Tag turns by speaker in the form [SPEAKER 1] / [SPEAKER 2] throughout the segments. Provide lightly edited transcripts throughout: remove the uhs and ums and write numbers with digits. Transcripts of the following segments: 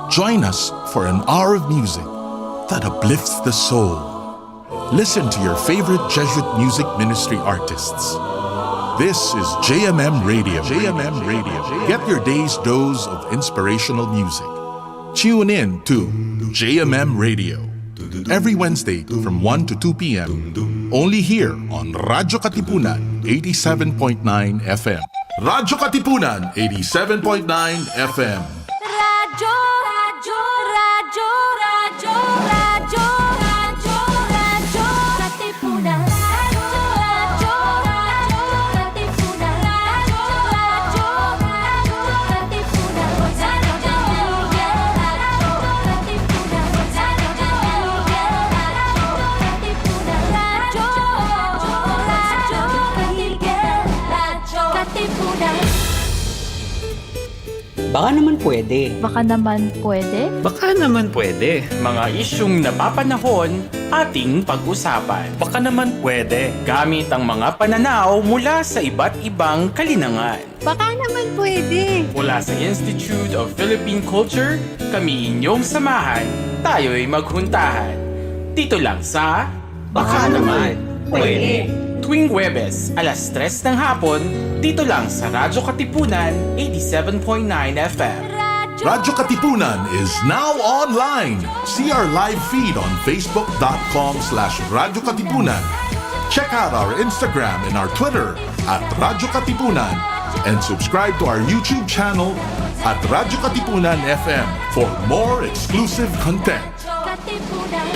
[SPEAKER 1] Join us for an hour of music that uplifts the soul. Listen to your favorite Jesuit music ministry artists. This is JMM Radio. JMM Radio. Get your day's dose of inspirational music. Tune in to JMM Radio every Wednesday from 1 to 2 p.m. Only here on Radyo Katipunan 87.9 FM. Radyo Katipunan 87.9 FM.
[SPEAKER 2] Radyo, radyo, radyo, radyo, radyo, radyo, radyo, Katipunan. Radyo, radyo, radyo, Katipunan. Radyo, radyo, radyo, Katipunan. Radyo, Katipunan.
[SPEAKER 3] Baka naman pwede.
[SPEAKER 2] Baka naman pwede.
[SPEAKER 4] Baka naman pwede. Mga isyung napapanahon, ating pag-usapan. Baka naman pwede. Gamit ang mga pananaw mula sa iba't ibang kalinangan.
[SPEAKER 2] Baka naman pwede.
[SPEAKER 4] Mula sa Institute of Philippine Culture, kami inyong samahan, tayo'y maghuntahan. Dito lang sa
[SPEAKER 3] Baka naman pwede.
[SPEAKER 4] Tuwing Huwebes, alas 3 ng hapon, dito lang sa Radyo Katipunan 87.9 FM.
[SPEAKER 1] Radyo Katipunan is now online. See our live feed on facebook.com/Radyo Katipunan. Check out our Instagram and our Twitter at Radyo Katipunan and subscribe to our YouTube channel at Radyo Katipunan FM for more exclusive content.
[SPEAKER 2] Katipunan.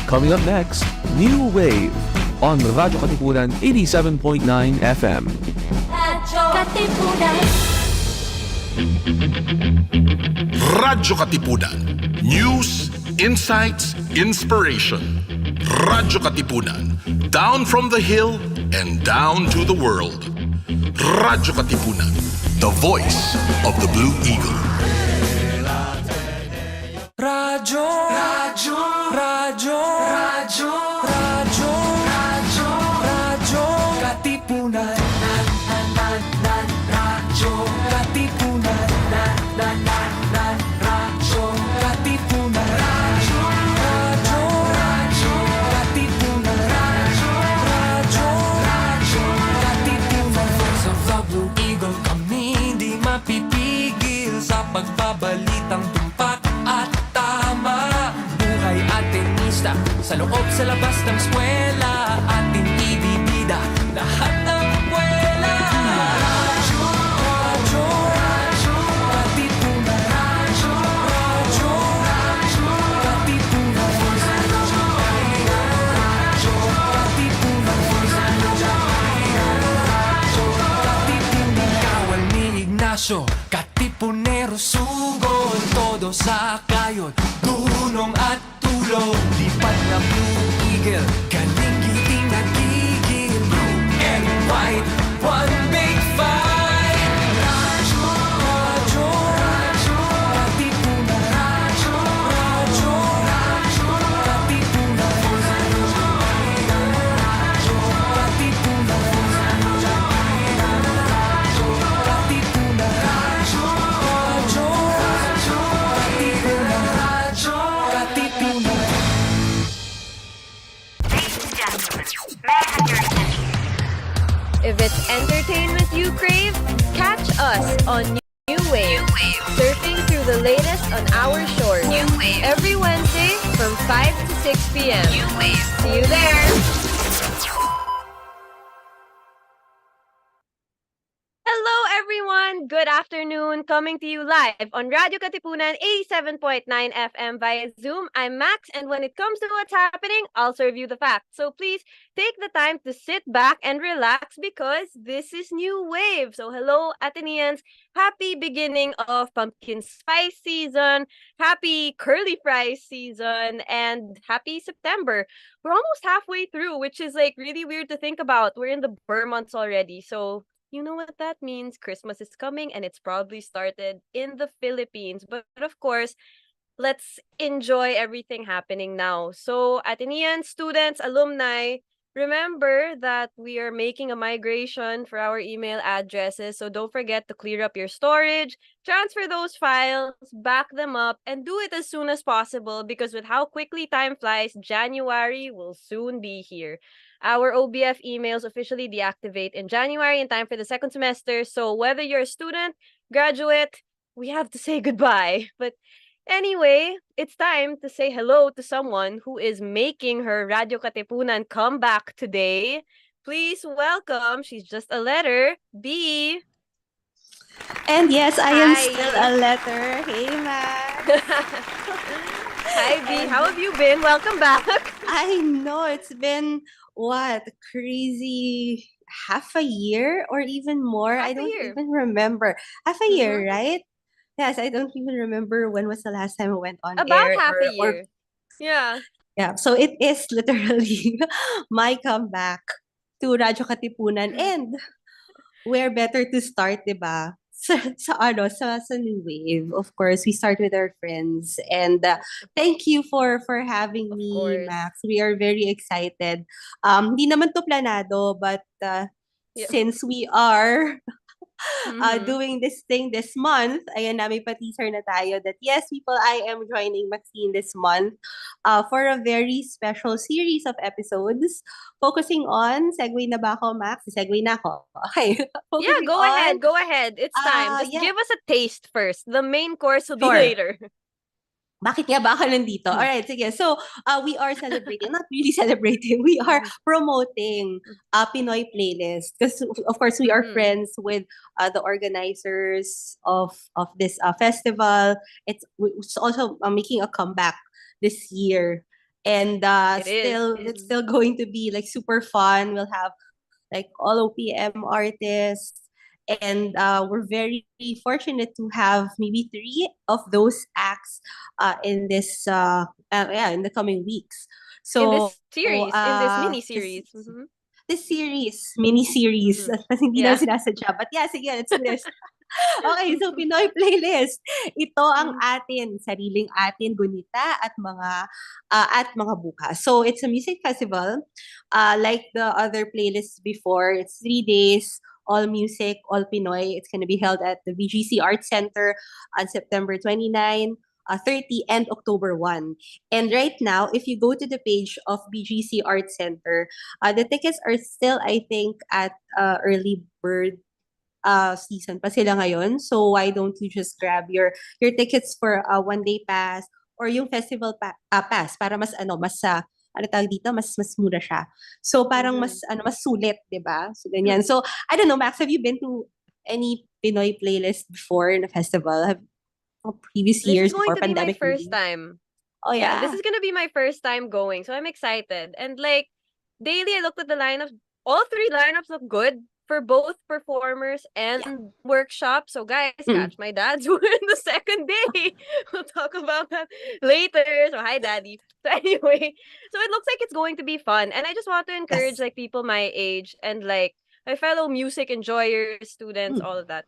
[SPEAKER 5] Coming up next, New Wave on Radyo Katipunan 87.9 FM.
[SPEAKER 2] Radyo Katipunan.
[SPEAKER 1] Radyo Katipunan. News, insights, inspiration. Radyo Katipunan. Down from the hill and down to the world. Radyo Katipunan. The voice of the Blue Eagle.
[SPEAKER 6] Radyo, radyo, radyo, radyo, radyo, radyo, radyo, Katipunan. Radyo, Katipunan. Radyo, Katipunan. Radyo, radyo, radyo, Katipunan. Radyo, radyo, radyo, Katipunan. Sa The Blue Eagle kami di mapipigil sa pagbabalitang tumpak at tama. Buhay at tenista, sa loob sa labas ng eskwela, ating ibibida lahat ng eskwela. Radyo, radyo, radyo, Katipunan. Radyo, radyo, radyo, Katipunan. Radyo, Katipunan. Radyo, Katipunan. Kawal ni Ignacio, Katipunero sugod, todo sa kayon, tulong at tulong. Lipat na Blue Eagle, galing giting nagigil. Blue and white, one big fight. Radyo, radyo, radyo, Katipunan. Radyo, radyo, radyo, Katipunan. Radyo, Katipunan. Radyo, Katipunan. Radyo, radyo, radyo, Katipunan. Radyo, Katipunan.
[SPEAKER 7] If it's entertainment you crave, catch us on New Wave. Surfing through the latest on our shores. New Wave. Every Wednesday from 5 to 6 p.m. New Wave. See you there. Hello everyone! Good afternoon, coming to you live on Radyo Katipunan 87.9 FM via Zoom. I'm Max, and when it comes to what's happening, I'll serve you the facts. So please take the time to sit back and relax because this is New Wave. So hello, Athenians. Happy beginning of pumpkin spice season, happy curly fries season, and happy September. We're almost halfway through, which is like really weird to think about. We're in the Burr months already. So you know what that means. Christmas is coming and it's probably started in the Philippines. But of course, let's enjoy everything happening now. So, Atenean students, alumni, remember that we are making a migration for our email addresses. So, don't forget to clear up your storage, transfer those files, back them up, and do it as soon as possible because with how quickly time flies, January will soon be here. Our OBF emails officially deactivate in January in time for the second semester. So, whether you're a student, graduate, we have to say goodbye. But anyway, it's time to say hello to someone who is making her Radyo Katipunan comeback today. Please welcome, she's just a letter, B.
[SPEAKER 8] And yes, I am
[SPEAKER 7] Hi.
[SPEAKER 8] still a letter. Hey, Max.
[SPEAKER 7] Hi, B. How have you been? Welcome back.
[SPEAKER 8] I know it's been what crazy half a year or even more.
[SPEAKER 7] Half
[SPEAKER 8] I
[SPEAKER 7] a
[SPEAKER 8] don't
[SPEAKER 7] year.
[SPEAKER 8] even remember. Half a year,
[SPEAKER 7] Mhm.
[SPEAKER 8] right? Yes, I don't even remember when was the last time I went on
[SPEAKER 7] About
[SPEAKER 8] air
[SPEAKER 7] half a
[SPEAKER 8] or
[SPEAKER 7] year. Yeah.
[SPEAKER 8] yeah. So it is literally my comeback to Radyo Katipunan, and where better to start, 'di ba? Sa New Wave. Of course, we start with our friends. And thank you for having
[SPEAKER 7] Of
[SPEAKER 8] me,
[SPEAKER 7] course.
[SPEAKER 8] Max. We are very excited. Hindi naman to planado, but
[SPEAKER 7] Yeah.
[SPEAKER 8] since we are
[SPEAKER 7] Mhm.
[SPEAKER 8] doing this thing this month, ayan na, may pa-teaser na tayo that yes, people, I am joining Maxine this month for a very special series of episodes focusing on, segue na ba ako, Max? Segue na ako. Okay.
[SPEAKER 7] Yeah,
[SPEAKER 8] Focusing
[SPEAKER 7] go
[SPEAKER 8] on,
[SPEAKER 7] ahead. Go ahead. It's time. Just
[SPEAKER 8] yeah,
[SPEAKER 7] give us a taste first. The main course will be
[SPEAKER 8] sure.
[SPEAKER 7] later.
[SPEAKER 8] Bakit nga ba ako nandito? Alright, sige. So, we are celebrating, not really celebrating, we are promoting Pinoy playlist. Because, of course, we are
[SPEAKER 7] Mhm.
[SPEAKER 8] friends with the organizers of this festival. It's also making a comeback this year. And
[SPEAKER 7] It is.
[SPEAKER 8] it's still going to be like super fun. We'll have like all OPM artists. And we're very fortunate to have maybe three of those acts in in the coming weeks.
[SPEAKER 7] In
[SPEAKER 8] So,
[SPEAKER 7] this series, in this mini
[SPEAKER 8] this
[SPEAKER 7] series. Mhm.
[SPEAKER 8] mini series,
[SPEAKER 7] Mhm.
[SPEAKER 8] kasi hindi na
[SPEAKER 7] Yeah.
[SPEAKER 8] sinasadya. But yeah, sige, let's do this. Okay, so Pinoy playlist. Ito ang
[SPEAKER 7] Mhm.
[SPEAKER 8] sariling atin, gunita at mga bukas. So it's a music festival. Like the other playlists before, it's 3 days, all music, all Pinoy. It's gonna be held at the BGC Arts Center on September 29, 30, and October 1. And right now, if you go to the page of BGC Arts Center, the tickets are still, I think, at early bird season pa sila ngayon. So why don't you just grab your tickets for a 1 day pass or yung festival pass para ano tawag dito, mas mura siya. So parang
[SPEAKER 7] Mhm.
[SPEAKER 8] mas sulit, 'di ba? So ganyan. So I don't know, Max, have you been to any Pinoy playlist before in a festival? Have previous
[SPEAKER 7] This is
[SPEAKER 8] years
[SPEAKER 7] going
[SPEAKER 8] before
[SPEAKER 7] to be my
[SPEAKER 8] pandemic
[SPEAKER 7] first
[SPEAKER 8] maybe?
[SPEAKER 7] time.
[SPEAKER 8] Oh
[SPEAKER 7] Yeah, this
[SPEAKER 8] yeah.
[SPEAKER 7] is gonna be my first time going, so I'm excited. And like daily, I looked at the lineups. All three lineups look good for both performers
[SPEAKER 8] Yeah.
[SPEAKER 7] and workshops. So guys,
[SPEAKER 8] Mm.
[SPEAKER 7] catch my dad's one the second day. We'll talk about that later. So hi, daddy. So anyway, so it looks like it's going to be fun, and I just want to encourage
[SPEAKER 8] Yes.
[SPEAKER 7] like people my age and like my fellow music enjoyers, students,
[SPEAKER 8] Mm.
[SPEAKER 7] all of that.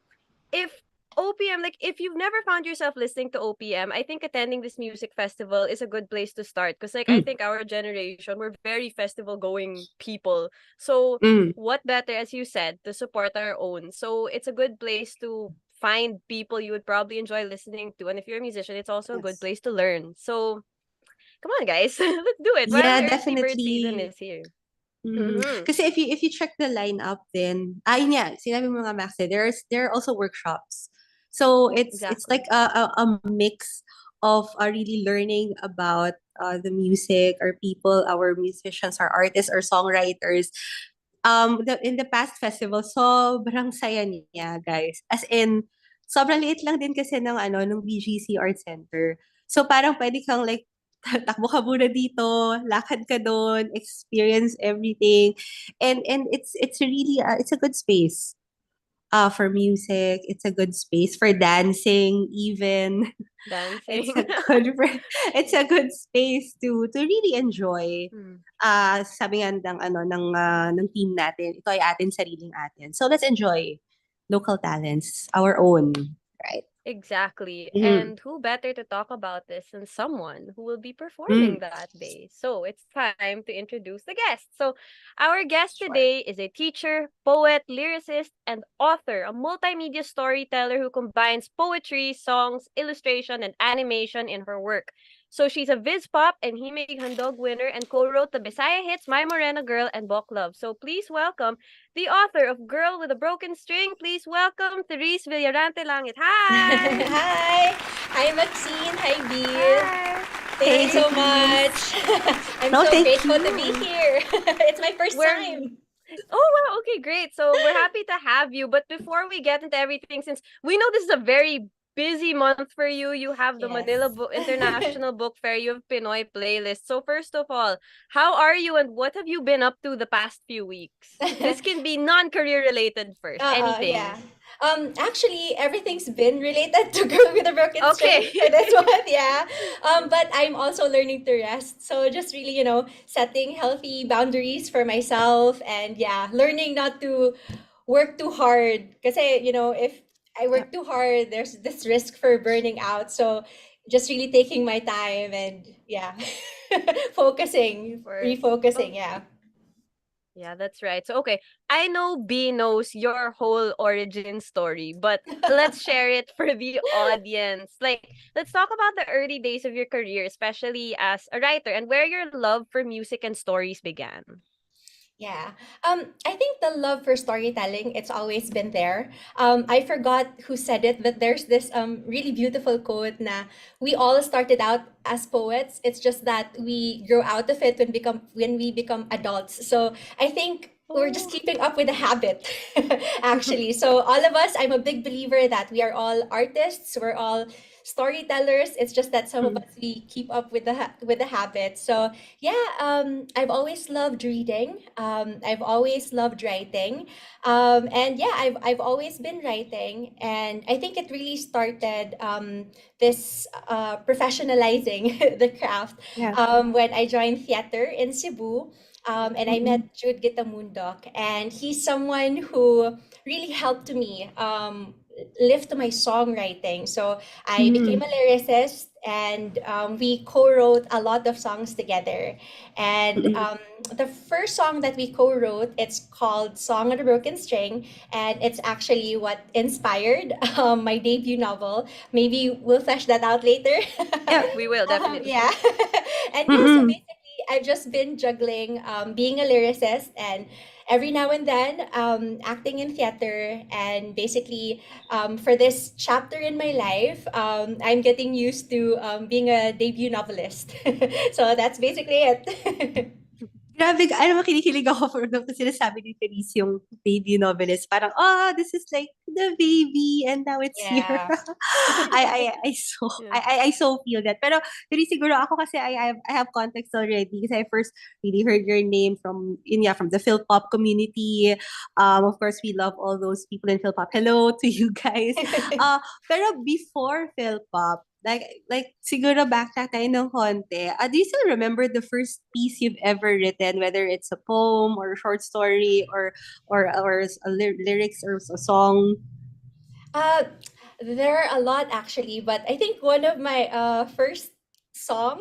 [SPEAKER 7] If OPM, like if you've never found yourself listening to OPM, I think attending this music festival is a good place to start because like I
[SPEAKER 8] Mm.
[SPEAKER 7] think our generation, we're very festival going people. So
[SPEAKER 8] Mm.
[SPEAKER 7] what better, as you said, to support our own. So it's a good place to find people you would probably enjoy listening to. And if you're a musician, it's also a good
[SPEAKER 8] Yes.
[SPEAKER 7] place to learn. So come on guys, let's do it while
[SPEAKER 8] Yeah,
[SPEAKER 7] early bird season
[SPEAKER 8] definitely.
[SPEAKER 7] is here.
[SPEAKER 8] Mhm.
[SPEAKER 7] Mm-hmm.
[SPEAKER 8] Kasi if you check the lineup then, yun nga, sinabi mo nga Max, there are also workshops. So it's like
[SPEAKER 7] Exactly.
[SPEAKER 8] a mix of really learning about the music, our people, our musicians, our artists, our songwriters. In the past festival, sobrang saya niya, guys. As in, sobrang liit lang din kasi ng ng BGC Art Center. So parang pwede kang like takbo ka muna dito, lakad ka doon, experience everything. And it's really it's a good space for music. It's a good space for dancing even. It's
[SPEAKER 7] Dancing.
[SPEAKER 8] a good it's a good space to really enjoy.
[SPEAKER 7] Hmm.
[SPEAKER 8] Sabi nga ng team natin, ito ay atin sariling atin. So let's enjoy local talents, our own, right?
[SPEAKER 7] Exactly.
[SPEAKER 8] Mhm.
[SPEAKER 7] And who better to talk about this than someone who will be performing
[SPEAKER 8] Mm,
[SPEAKER 7] that day? So it's time to introduce the guest. So our guest
[SPEAKER 8] sure.
[SPEAKER 7] today is a teacher, poet, lyricist, and author, a multimedia storyteller who combines poetry, songs, illustration, and animation in her work. So she's a Viz Pop and Himig Handog winner and co-wrote the Bisaya hits My Morena Girl and Bok Love. So please welcome the author of Girl with a Broken String. Please welcome Therese Villarante Langit. Hi!
[SPEAKER 9] Hi! Hi, Maxine. Hi, Beer.
[SPEAKER 7] Hi!
[SPEAKER 9] Thank you
[SPEAKER 8] Hey,
[SPEAKER 9] so
[SPEAKER 8] Therese.
[SPEAKER 9] much. I'm
[SPEAKER 8] No,
[SPEAKER 9] so
[SPEAKER 8] thank
[SPEAKER 9] grateful to be
[SPEAKER 8] you.
[SPEAKER 9] here. It's my first
[SPEAKER 7] We're
[SPEAKER 9] time.
[SPEAKER 7] Oh wow, okay, great. So we're happy to have you. But before we get into everything, since we know this is a very busy month for you, you have the
[SPEAKER 9] Yes.
[SPEAKER 7] Manila International Book Fair, you have Pinoy playlist. So first of all, how are you and what have you been up to the past few weeks? This can be non-career related first.
[SPEAKER 9] Yeah.
[SPEAKER 7] Anything.
[SPEAKER 9] Actually, everything's been related to Girl with a Broken String
[SPEAKER 7] Okay.
[SPEAKER 9] for this one, yeah. But I'm also learning to rest. So just really, setting healthy boundaries for myself and yeah, learning not to work too hard. Kasi, if I work too hard, there's this risk for burning out. So just really taking my time and yeah, focusing,
[SPEAKER 7] First.
[SPEAKER 9] refocusing, yeah.
[SPEAKER 7] Yeah, that's right. So, okay, I know B knows your whole origin story, but let's share it for the audience. Like, let's talk about the early days of your career, especially as a writer, and where your love for music and stories began.
[SPEAKER 9] Yeah. I think the love for storytelling, it's always been there. I forgot who said it, but there's this really beautiful quote na we all started out as poets. It's just that we grow out of it when we become adults. So I think we're just
[SPEAKER 7] Oh.
[SPEAKER 9] keeping up with the habit, actually. So all of us, I'm a big believer that we are all artists. We're all storytellers. It's just that some of
[SPEAKER 8] Mm,
[SPEAKER 9] us we keep up with the habit. So yeah, I've always loved reading. I've always loved writing. And yeah, I've always been writing. And I think it really started this professionalizing the craft
[SPEAKER 8] yeah.
[SPEAKER 9] when I joined theater in Cebu. And I
[SPEAKER 8] Mm-mm.
[SPEAKER 9] met Jude Gitamundok, and he's someone who really helped me lift my songwriting. So I became
[SPEAKER 8] Mm,
[SPEAKER 9] a lyricist, and we co-wrote a lot of songs together. And
[SPEAKER 8] mm-mm.
[SPEAKER 9] the first song that we co-wrote, it's called "Song on a Broken String," and it's actually what inspired my debut novel. Maybe we'll flesh that out later.
[SPEAKER 8] Yeah.
[SPEAKER 7] We will definitely.
[SPEAKER 9] Yeah, and yeah, so
[SPEAKER 8] Mm-mm.
[SPEAKER 9] basically, I've just been juggling being a lyricist and every now and then acting in theater, and basically for this chapter in my life, I'm getting used to being a debut novelist. So that's basically it.
[SPEAKER 8] Grabe, alam mo, kinikilig ako for nung sinasabi ni Therese yung baby novelist. Parang, oh, this is like the baby and now it's here.
[SPEAKER 9] Yeah.
[SPEAKER 8] I so feel that. Pero Therese, siguro ako kasi I have context already kasi I first really heard your name from the Phil Pop community. Of course, we love all those people in Phil Pop. Hello to you guys. Pero before Phil Pop, like siguro backtrack tayo ng konti. Do you still remember the first piece you've ever written, whether it's a poem or a short story or lyrics or a song?
[SPEAKER 9] Uh, there are a lot actually, but I think one of my first song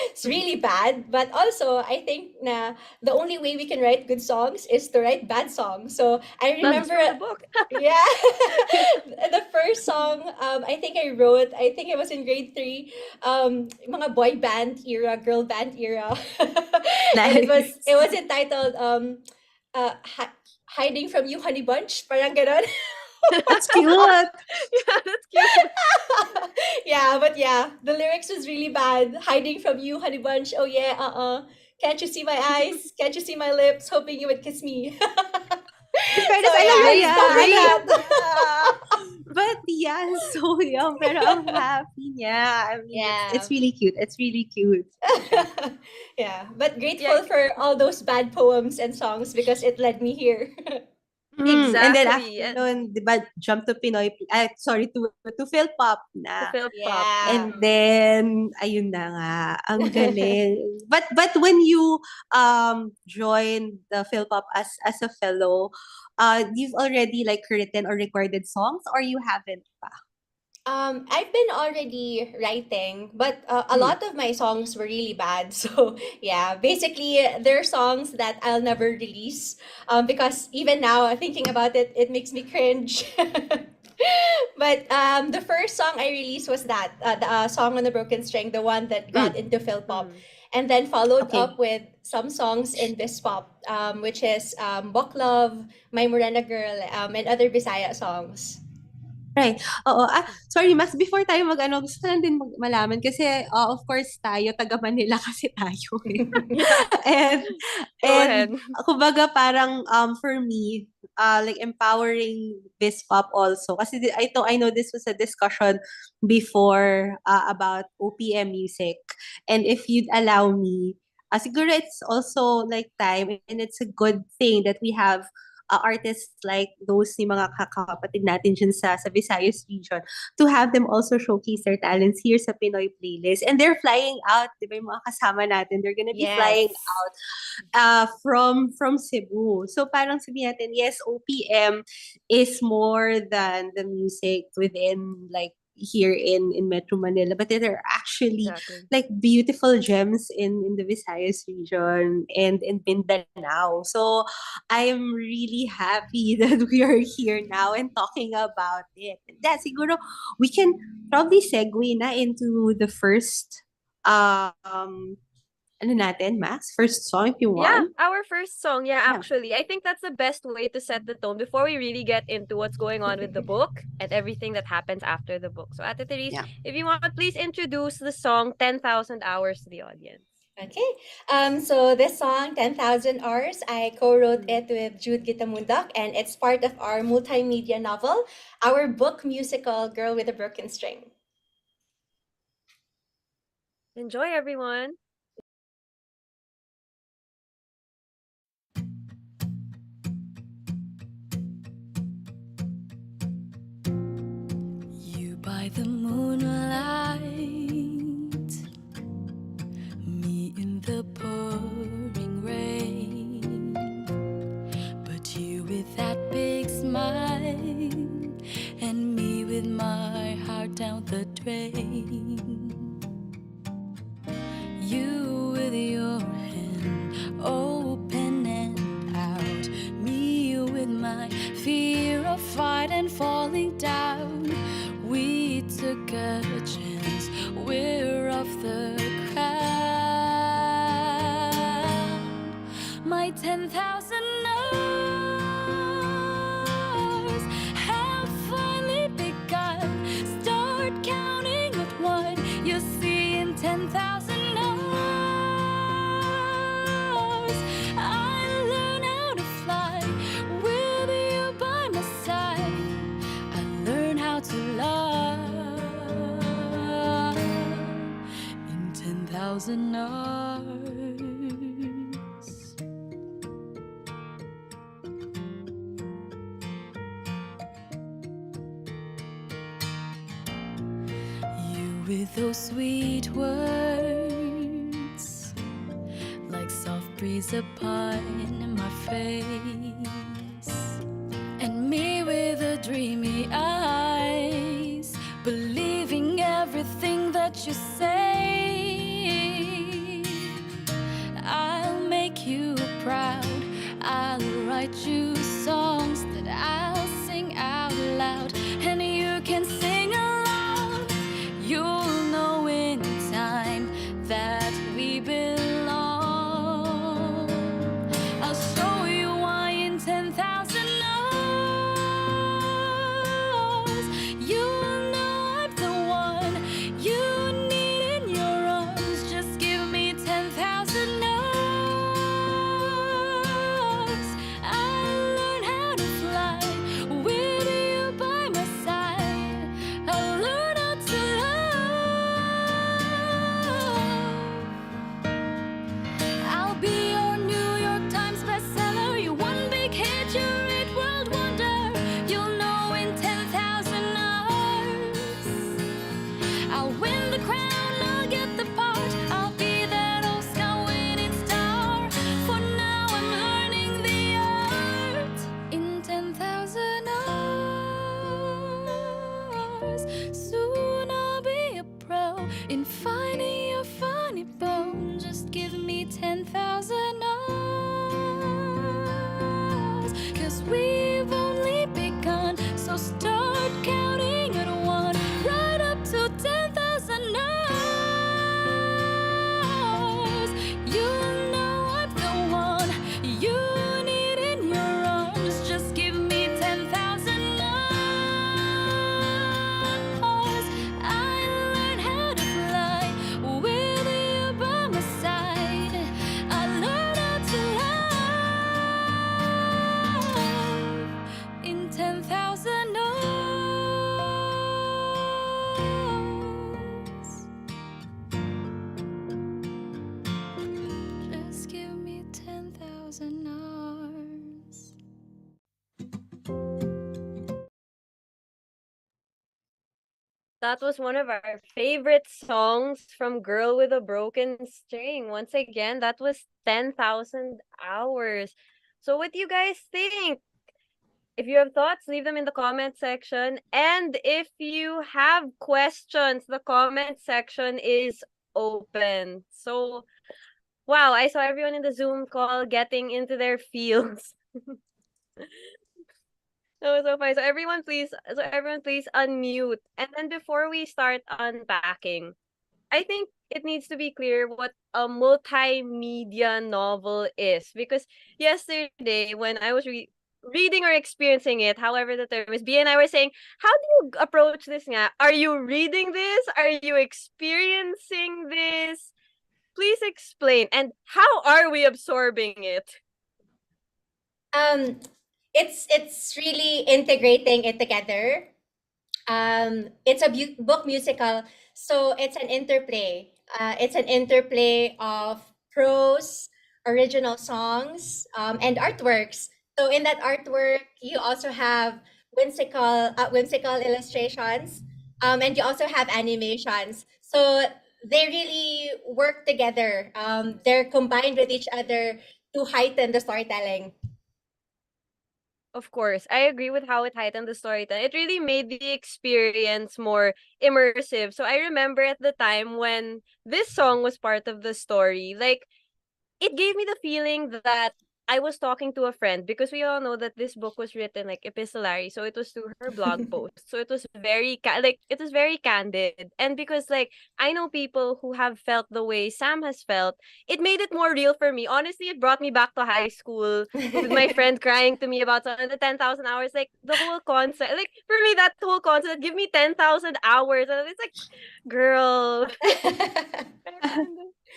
[SPEAKER 9] is really bad, but also I think na the only way we can write good songs is to write bad songs. So I
[SPEAKER 7] That's
[SPEAKER 9] remember,
[SPEAKER 7] from the book.
[SPEAKER 9] yeah, the first song I think I wrote, I think I was in grade 3, mga boy band era, girl band era. And
[SPEAKER 8] Nice.
[SPEAKER 9] it was entitled Hiding from You Honey Bunch, parang ganon.
[SPEAKER 8] That's cute.
[SPEAKER 7] Yeah, that's cute.
[SPEAKER 9] Yeah, but yeah, the lyrics was really bad. Hiding from you, honey bunch. Oh yeah, Can't you see my eyes? Can't you see my lips? Hoping you would kiss me.
[SPEAKER 8] In fairness,
[SPEAKER 9] So
[SPEAKER 8] alam
[SPEAKER 9] yeah,
[SPEAKER 8] mo
[SPEAKER 9] it's
[SPEAKER 8] yan.
[SPEAKER 9] called
[SPEAKER 8] Alam.
[SPEAKER 9] that.
[SPEAKER 8] But yeah, so young, pero ang happy niya. I mean, it's
[SPEAKER 9] Yeah.
[SPEAKER 8] really cute. It's really cute.
[SPEAKER 9] Yeah, but grateful for all those bad poems and songs because it led me here.
[SPEAKER 8] And then
[SPEAKER 10] Exactly.
[SPEAKER 8] after nun, di ba, jump to sorry, to Phil Pop
[SPEAKER 10] To
[SPEAKER 8] na.
[SPEAKER 10] Phil Pop.
[SPEAKER 9] Yeah.
[SPEAKER 8] And then, ayun na nga, ang galing. But when you joined the Phil Pop as a fellow, you've already like written or recorded songs or you haven't pa?
[SPEAKER 9] I've been already writing, but a lot of my songs were really bad. So yeah, basically they're songs that I'll never release. Because even now, thinking about it, it makes me cringe. But the first song I released was that the song on the broken string, the one that got into Phil Pop, and then followed
[SPEAKER 8] Okay.
[SPEAKER 9] up with some songs in Vis Pop, which is Bok Love, My Morena Girl, and other Bisaya songs.
[SPEAKER 8] Right. Oo. Sorry, Max, before tayo gusto ko lang din malaman kasi of course tayo, taga Manila kasi tayo eh. and
[SPEAKER 10] Go ahead.
[SPEAKER 8] kumbaga parang for me, like empowering this pop also. Kasi I know this was a discussion before about OPM music. And if you'd allow me, siguro it's also like time and it's a good thing that we have artists like those ni mga kakapatid natin dyan sa Visayas region to have them also showcase their talents here sa Pinoy playlist. And they're flying out, di ba yung mga kasama natin, they're gonna be flying out from Cebu. So parang sabihin natin, yes, OPM is more than the music within like here in Metro Manila, but there are actually like beautiful gems in the Visayas region and in Mindanao. So I'm really happy that we are here now and talking about it. That siguro we can probably segue na into the first ano natin, Max? First song if you
[SPEAKER 10] Yeah,
[SPEAKER 8] want.
[SPEAKER 10] our first song. Yeah, actually. I think that's the best way to set the tone before we really get into what's going on with the book and everything that happens after the book. So, Ate Therese, if you want, please introduce the song 10,000 Hours to the audience.
[SPEAKER 9] Okay. So this song, 10,000 Hours, I co-wrote it with Jude Gitamundak, and it's part of our multimedia novel, our book musical, Girl with a Broken String.
[SPEAKER 10] Enjoy, everyone.
[SPEAKER 6] You by the moonlight, me in the pouring rain, but you with that big smile, and me with my heart down the drain. You with your hand open and out, me with my fear of fight and falling down. We took a chance, we're off the ground. My 10,000 hours have finally begun. Start counting at one, you see in 10,000 hours I learn how to fly with you by my side. I learn how to love in 10,000 hours. You with those sweet words, like soft breeze upon my face, and me with the dreamy eyes, believing everything that you say. I'll make you proud, I'll write you songs that I'll sing out loud, and you can sing along. You'll know in time that we belong. I'll show you why in 10,000 hours. You'll know I'm the one you need in your arms. Just give me 10,000 hours. I'll I'll win the crown, I'll get the part, I'll be that Oscar-winning star. For now I'm learning the art in 10,000 hours. Soon I'll be a pro in finding your funny bone. Just give me 10,000 hours, 'cause we've only begun. So start counting at one, right up to 10,000 hours. You'll know I'm the one you need in your arms. Just give me 10,000 hours. I learned how to fly with you by my side. I learned how to love in 10,000 hours. Just give me 10,000 hours.
[SPEAKER 10] That was one of our favorite songs from Girl with a Broken String. Once again, that was 10,000 hours. So what do you guys think? If you have thoughts, leave them in the comment section. And if you have questions, the comment section is open. So, wow, I saw everyone in the Zoom call getting into their fields. That was so funny. So everyone please unmute. And then before we start unpacking, I think it needs to be clear what a multimedia novel is, because yesterday when I was reading or experiencing it, however the term is, B and I were saying, how do you approach this nga? Are you reading this? Are you experiencing this? Please explain. And how are we absorbing it?
[SPEAKER 9] It's really integrating it together. It's a book musical, so it's an interplay. It's an interplay of prose, original songs, and artworks. So in that artwork, you also have whimsical illustrations, and you also have animations. So they really work together. They're combined with each other to heighten the storytelling.
[SPEAKER 10] Of course, I agree with how it heightened the storytelling. It really made the experience more immersive. So I remember at the time when this song was part of the story, like, it gave me the feeling that I was talking to a friend, because we all know that this book was written like epistolary, so it was through her blog post. So it was very it was very candid, and because like I know people who have felt the way Sam has felt, it made it more real for me. Honestly, it brought me back to high school with my friend crying to me about the 10,000 hours. Like the whole concept, like for me, that whole concept, give me 10,000 hours, and it's like, girl,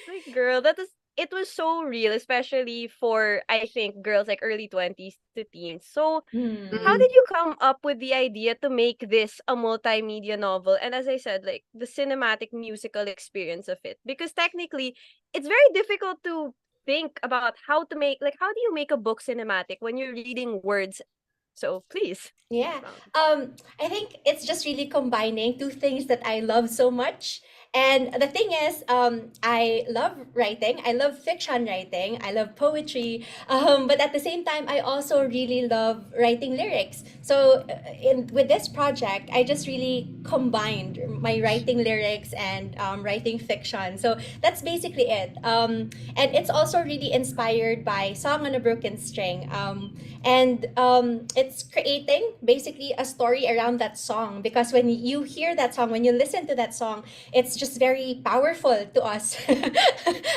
[SPEAKER 10] like girl, that is, it was so real, especially for, I think, girls like early 20s to teens. So, how did you come up with the idea to make this a multimedia novel? And as I said, like the cinematic musical experience of it, because technically, it's very difficult to think about how to make, like, how do you make a book cinematic when you're reading words? So please.
[SPEAKER 9] Yeah. I think it's just really combining two things that I love so much. And the thing is, I love writing. I love fiction writing. I love poetry. But at the same time, I also really love writing lyrics. So in with this project, I just really combined my writing lyrics and writing fiction. So that's basically it. And it's also really inspired by Song on a Broken String. And it's creating basically a story around that song, because when you hear that song, when you listen to that song, it's just very powerful to us.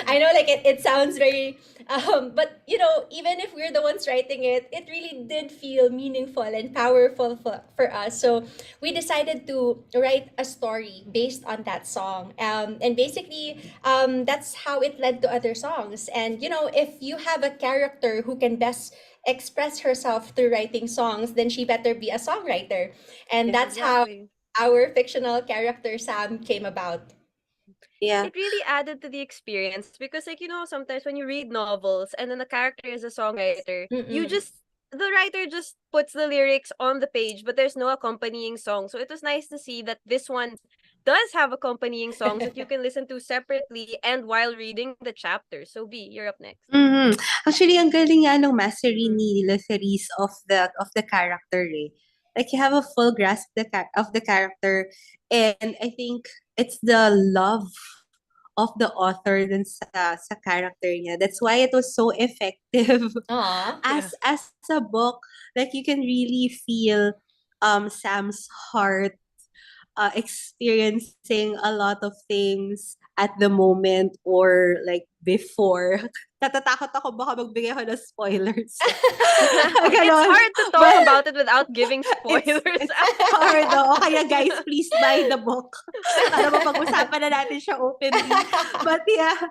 [SPEAKER 9] I know, like it sounds very but you know, even if we're the ones writing it, it really did feel meaningful and powerful for us. So we decided to write a story based on that song. And basically, that's how it led to other songs. And you know, if you have a character who can best express herself through writing songs, then she better be a songwriter. And that's
[SPEAKER 10] Exactly.
[SPEAKER 9] how our fictional character Sam came about.
[SPEAKER 8] Yeah.
[SPEAKER 10] It really added to the experience, because like, you know, sometimes when you read novels and then the character is a songwriter, you
[SPEAKER 9] Mm-mm.
[SPEAKER 10] just, the writer just puts the lyrics on the page, but there's no accompanying song. So it was nice to see that this one does have accompanying songs that you can listen to separately and while reading the chapter. So B, you're up next.
[SPEAKER 8] Mhm. Actually, ang galing nga nung mastery ni Therese of the character eh. Like you have a full grasp of the character, and I think it's the love of the author dun sa character niya. That's why it was so effective.
[SPEAKER 9] Aw.
[SPEAKER 8] As a book, like you can really feel Sam's heart experiencing a lot of things at the moment or like before. Natatakot ako baka magbigay ako ng spoilers.
[SPEAKER 10] It's hard to talk about it without giving spoilers.
[SPEAKER 8] It's hard, oo. Kaya guys, please buy the book para mapag-usapan na natin siya openly. But yeah,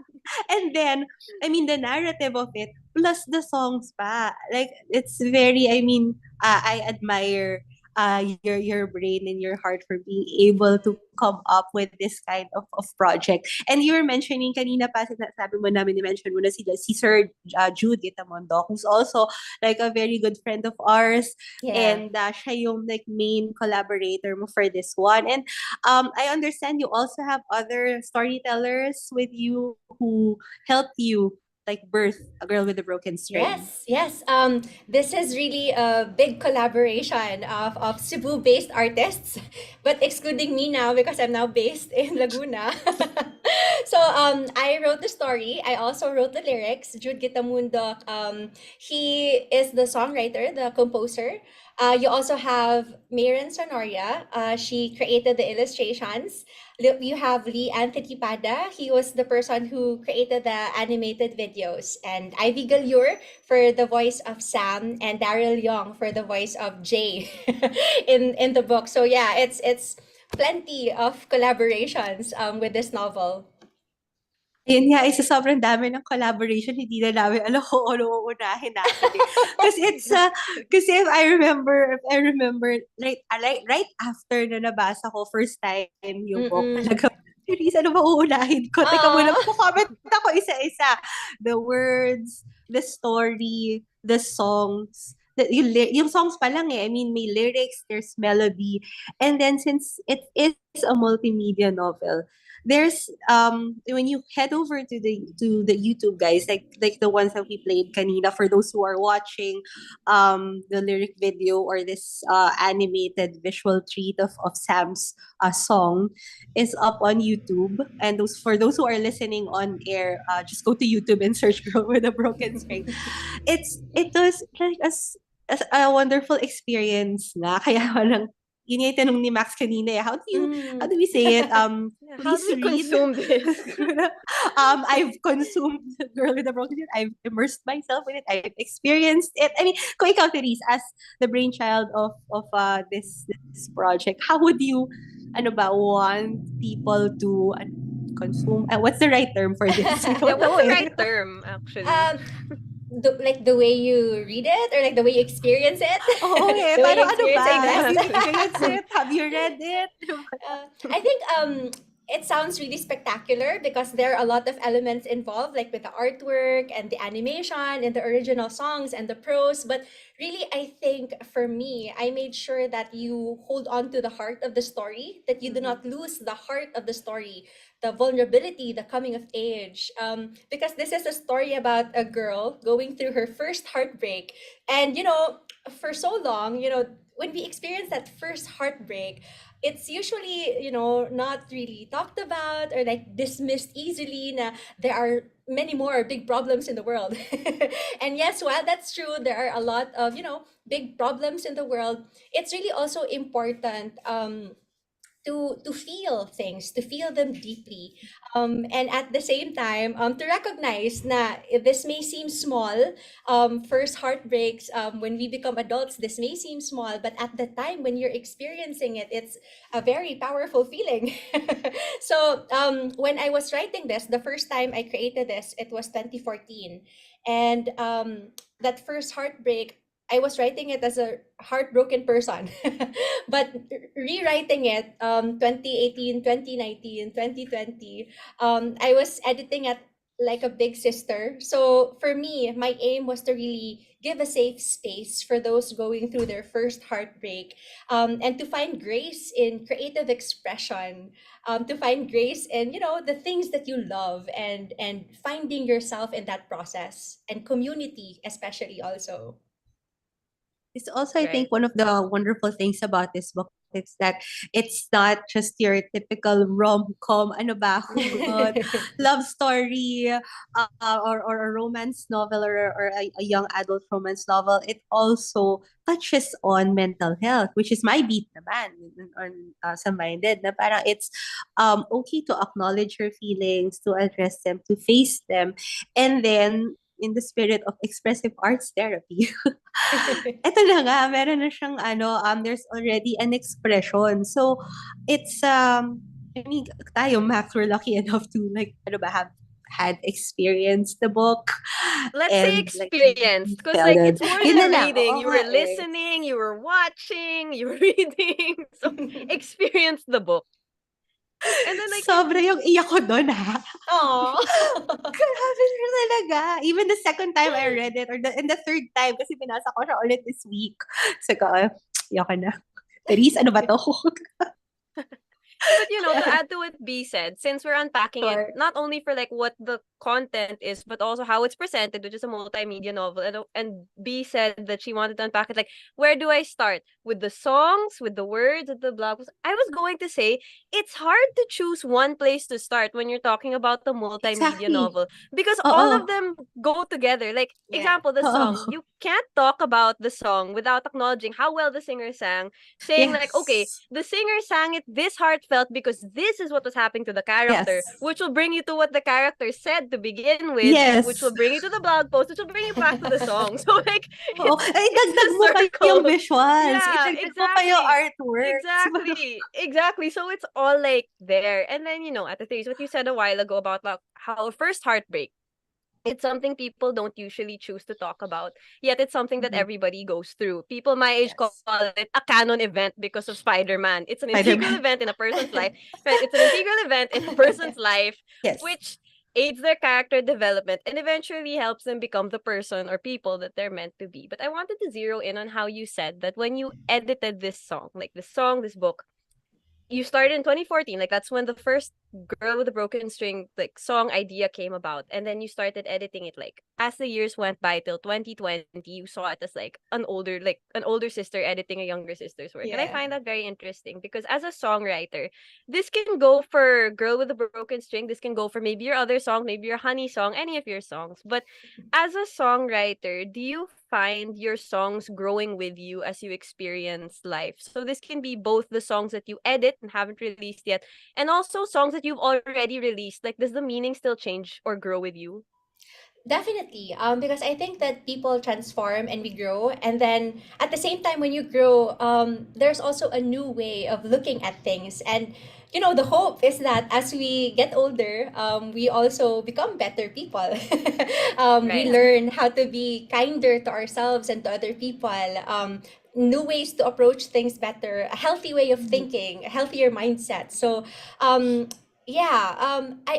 [SPEAKER 8] and then, I mean, the narrative of it, plus the songs pa. Like, it's very, I mean, I admire your brain and your heart for being able to come up with this kind of project. And you were mentioning kanina pa, sabi mo namin, mention mo na si Sir Jude Itamondo, who's also like a very good friend of ours.
[SPEAKER 9] Yeah.
[SPEAKER 8] And siya yung like main collaborator mo for this one. And I understand you also have other storytellers with you who helped you like birth A Girl with a Broken String.
[SPEAKER 9] Yes. This is really a big collaboration of Cebu-based artists, but excluding me now because I'm now based in Laguna. So I wrote the story. I also wrote the lyrics. Jude Gitamundo, he is the songwriter, the composer. You also have Mayron Sonoria. She created the illustrations. You have Lee Anthony Pada. He was the person who created the animated videos. And Ivy Galure for the voice of Sam, and Daryl Young for the voice of Jay in the book. So yeah, it's plenty of collaborations with this novel.
[SPEAKER 8] Yun nga, isa sobrang dami ng collaboration, hindi na namin alam kung ano uunahin natin. Kasi it's, kasi if I remember, right after na nabasa ko, first time yung book, talaga, Therese, ano ba uunahin ko? Teka muna, comment ako isa-isa. The words, the story, the songs, yung songs pa lang eh. I mean, may lyrics, there's melody. And then since it is a multimedia novel, there's when you head over to the YouTube, guys, like the ones that we played kanina, for those who are watching the lyric video or this animated visual treat of Sam's song is up on YouTube. And for those who are listening on air, just go to YouTube and search Girl with a Broken String. It was like a wonderful experience nga. Kaya walang, yun yung tanong ni Max kanina eh. How do we say it?
[SPEAKER 10] How do we consume this?
[SPEAKER 8] I've consumed Girl with a Broken String. I've immersed myself in it. I've experienced it. I mean, kung ikaw, Therese, as the brainchild of this project, how would you want people to consume? What's the right term for this?
[SPEAKER 10] Yeah, what's the right term, actually?
[SPEAKER 9] Like the way you read it, or like the way you experience it?
[SPEAKER 8] Oh, okay.
[SPEAKER 9] The way
[SPEAKER 8] Pero
[SPEAKER 9] you
[SPEAKER 8] ano
[SPEAKER 9] experience
[SPEAKER 8] ba? Have you experienced it? Have you read it?
[SPEAKER 9] I think it sounds really spectacular because there are a lot of elements involved, like with the artwork and the animation and the original songs and the prose. But really, I think for me, I made sure that you hold on to the heart of the story, that you do not lose the heart of the story, the vulnerability, the coming of age. Because this is a story about a girl going through her first heartbreak. And, for so long, when we experience that first heartbreak, it's usually, not really talked about or like dismissed easily. Na there are many more big problems in the world. And yes, while that's true, there are a lot of, big problems in the world. It's really also important to feel things, to feel them deeply. And at the same time, to recognize na this may seem small, first heartbreaks, when we become adults, this may seem small, but at the time when you're experiencing it, it's a very powerful feeling. So when I was writing this, the first time I created this, it was 2014. And that first heartbreak, I was writing it as a heartbroken person, but rewriting it 2018, 2019, 2020, I was editing it like a big sister. So for me, my aim was to really give a safe space for those going through their first heartbreak, and to find grace in creative expression, to find grace in the things that you love, and finding yourself in that process, and community especially also.
[SPEAKER 8] It's also, I think,
[SPEAKER 10] Right.
[SPEAKER 8] one of the wonderful things about this book is that it's not just your typical rom-com, ano ba, hugot, love story, or a romance novel, or a young adult romance novel. It also touches on mental health, which is my beat naman on sa Minded, na parang it's okay to acknowledge your feelings, to address them, to face them, and then in the spirit of expressive arts therapy. Eto na nga, meron na siyang there's already an expression. So, it's, I mean, tayo, Max, we're lucky enough to, like, have had experienced the book
[SPEAKER 10] Let's say
[SPEAKER 8] and, like,
[SPEAKER 10] experienced, because
[SPEAKER 8] felt
[SPEAKER 10] like
[SPEAKER 8] it.
[SPEAKER 10] it's more
[SPEAKER 8] Yun na
[SPEAKER 10] than
[SPEAKER 8] lang,
[SPEAKER 10] reading.
[SPEAKER 8] oo
[SPEAKER 10] You
[SPEAKER 8] nga
[SPEAKER 10] were
[SPEAKER 8] eh.
[SPEAKER 10] listening, you were watching, you were reading. So experience the book. And then like
[SPEAKER 8] Sobra yung iyak ko doon, ha?
[SPEAKER 9] Aww.
[SPEAKER 8] Grabe na talaga. Even the second time I read it, and the third time, kasi binasa ko siya ulit this week. So, iyak ka na. Therese, ano ba to?
[SPEAKER 10] But to add to what B said, since we're unpacking it,
[SPEAKER 8] Sure.
[SPEAKER 10] not only for like what the content is, but also how it's presented, which is a multimedia novel. And B said that she wanted to unpack it. Like, where do I start? With the songs, with the words, with the blog posts? I was going to say it's hard to choose one place to start when you're talking about the multimedia
[SPEAKER 8] Exactly.
[SPEAKER 10] novel, because all of
[SPEAKER 8] Oo.
[SPEAKER 10] them go together. Like,
[SPEAKER 9] Yeah.
[SPEAKER 10] example, the song.
[SPEAKER 8] Oo.
[SPEAKER 10] You can't talk about the song without acknowledging how well the singer sang, saying like, okay,
[SPEAKER 8] Yes.
[SPEAKER 10] the singer sang it this heartfelt because this is what was happening to the character,
[SPEAKER 8] Yes.
[SPEAKER 10] which will bring you to what the character said to begin with, which
[SPEAKER 8] Yes.
[SPEAKER 10] will bring you to the blog post, which will bring you back to the song. So like
[SPEAKER 8] Oo. Ay,
[SPEAKER 10] it's
[SPEAKER 8] dagdag
[SPEAKER 10] a
[SPEAKER 8] mo pa yung
[SPEAKER 10] circle.
[SPEAKER 8] visuals.
[SPEAKER 10] Yeah,
[SPEAKER 8] Idagdag mo pa yung
[SPEAKER 10] exactly.
[SPEAKER 8] artworks.
[SPEAKER 10] Exactly. So it's all like there. And then, at the things what you said a while ago about like how first heartbreak, it's something people don't usually choose to talk about. Yet it's something that
[SPEAKER 8] Mhm.
[SPEAKER 10] everybody goes through. People my age call
[SPEAKER 8] Yes.
[SPEAKER 10] it a canon event because of Spider-Man. It's an integral
[SPEAKER 8] Spider-Man.
[SPEAKER 10] event in a person's life. Right? It's an integral event in a person's life,
[SPEAKER 8] Yes.
[SPEAKER 10] which aids their character development and eventually helps them become the person or people that they're meant to be. But I wanted to zero in on how you said that when you edited this song, like this song, this book, you started in 2014, like that's when the first girl with a broken string like song idea came about, and then you started editing it. Like as the years went by till 2020, you saw it as like an older sister editing a younger sister's work. And I
[SPEAKER 9] Yeah.
[SPEAKER 10] find that very interesting because as a songwriter, this can go for Girl with a Broken String, this can go for maybe your other song, maybe your Honey song, any of your songs. But as a songwriter, do you find your songs growing with you as you experience life? So this can be both the songs that you edit and haven't released yet, and also songs that you've already released. Like, does the meaning still change or grow with you?
[SPEAKER 9] Definitely, because I think that people transform and we grow, and then at the same time, when you grow, there's also a new way of looking at things, and the hope is that as we get older, we also become better people. We
[SPEAKER 10] Right.
[SPEAKER 9] learn how to be kinder to ourselves and to other people. New ways to approach things better, a healthy way of
[SPEAKER 8] Mhm.
[SPEAKER 9] thinking, a healthier mindset. So, yeah,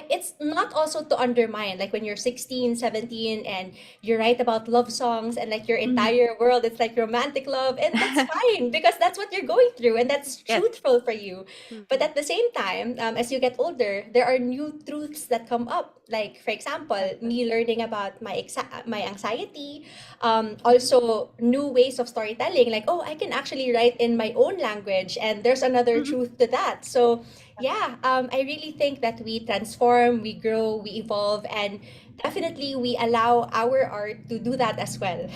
[SPEAKER 9] it's not also to undermine, like when you're 16, 17, and you write about love songs, and like your
[SPEAKER 8] Mhm.
[SPEAKER 9] entire world it's like romantic love, and that's fine because that's what you're going through and that's
[SPEAKER 8] Yes.
[SPEAKER 9] truthful for you. But
[SPEAKER 10] Mhm.
[SPEAKER 9] at the same time, as you get older, there are new truths that come up, like for example, me learning about my anxiety, also new ways of storytelling, like, oh, I can actually write in my own language, and there's another
[SPEAKER 8] Mhm.
[SPEAKER 9] truth to that. So yeah, I really think that we transform, we grow, we evolve, and definitely we allow our art to do that as well.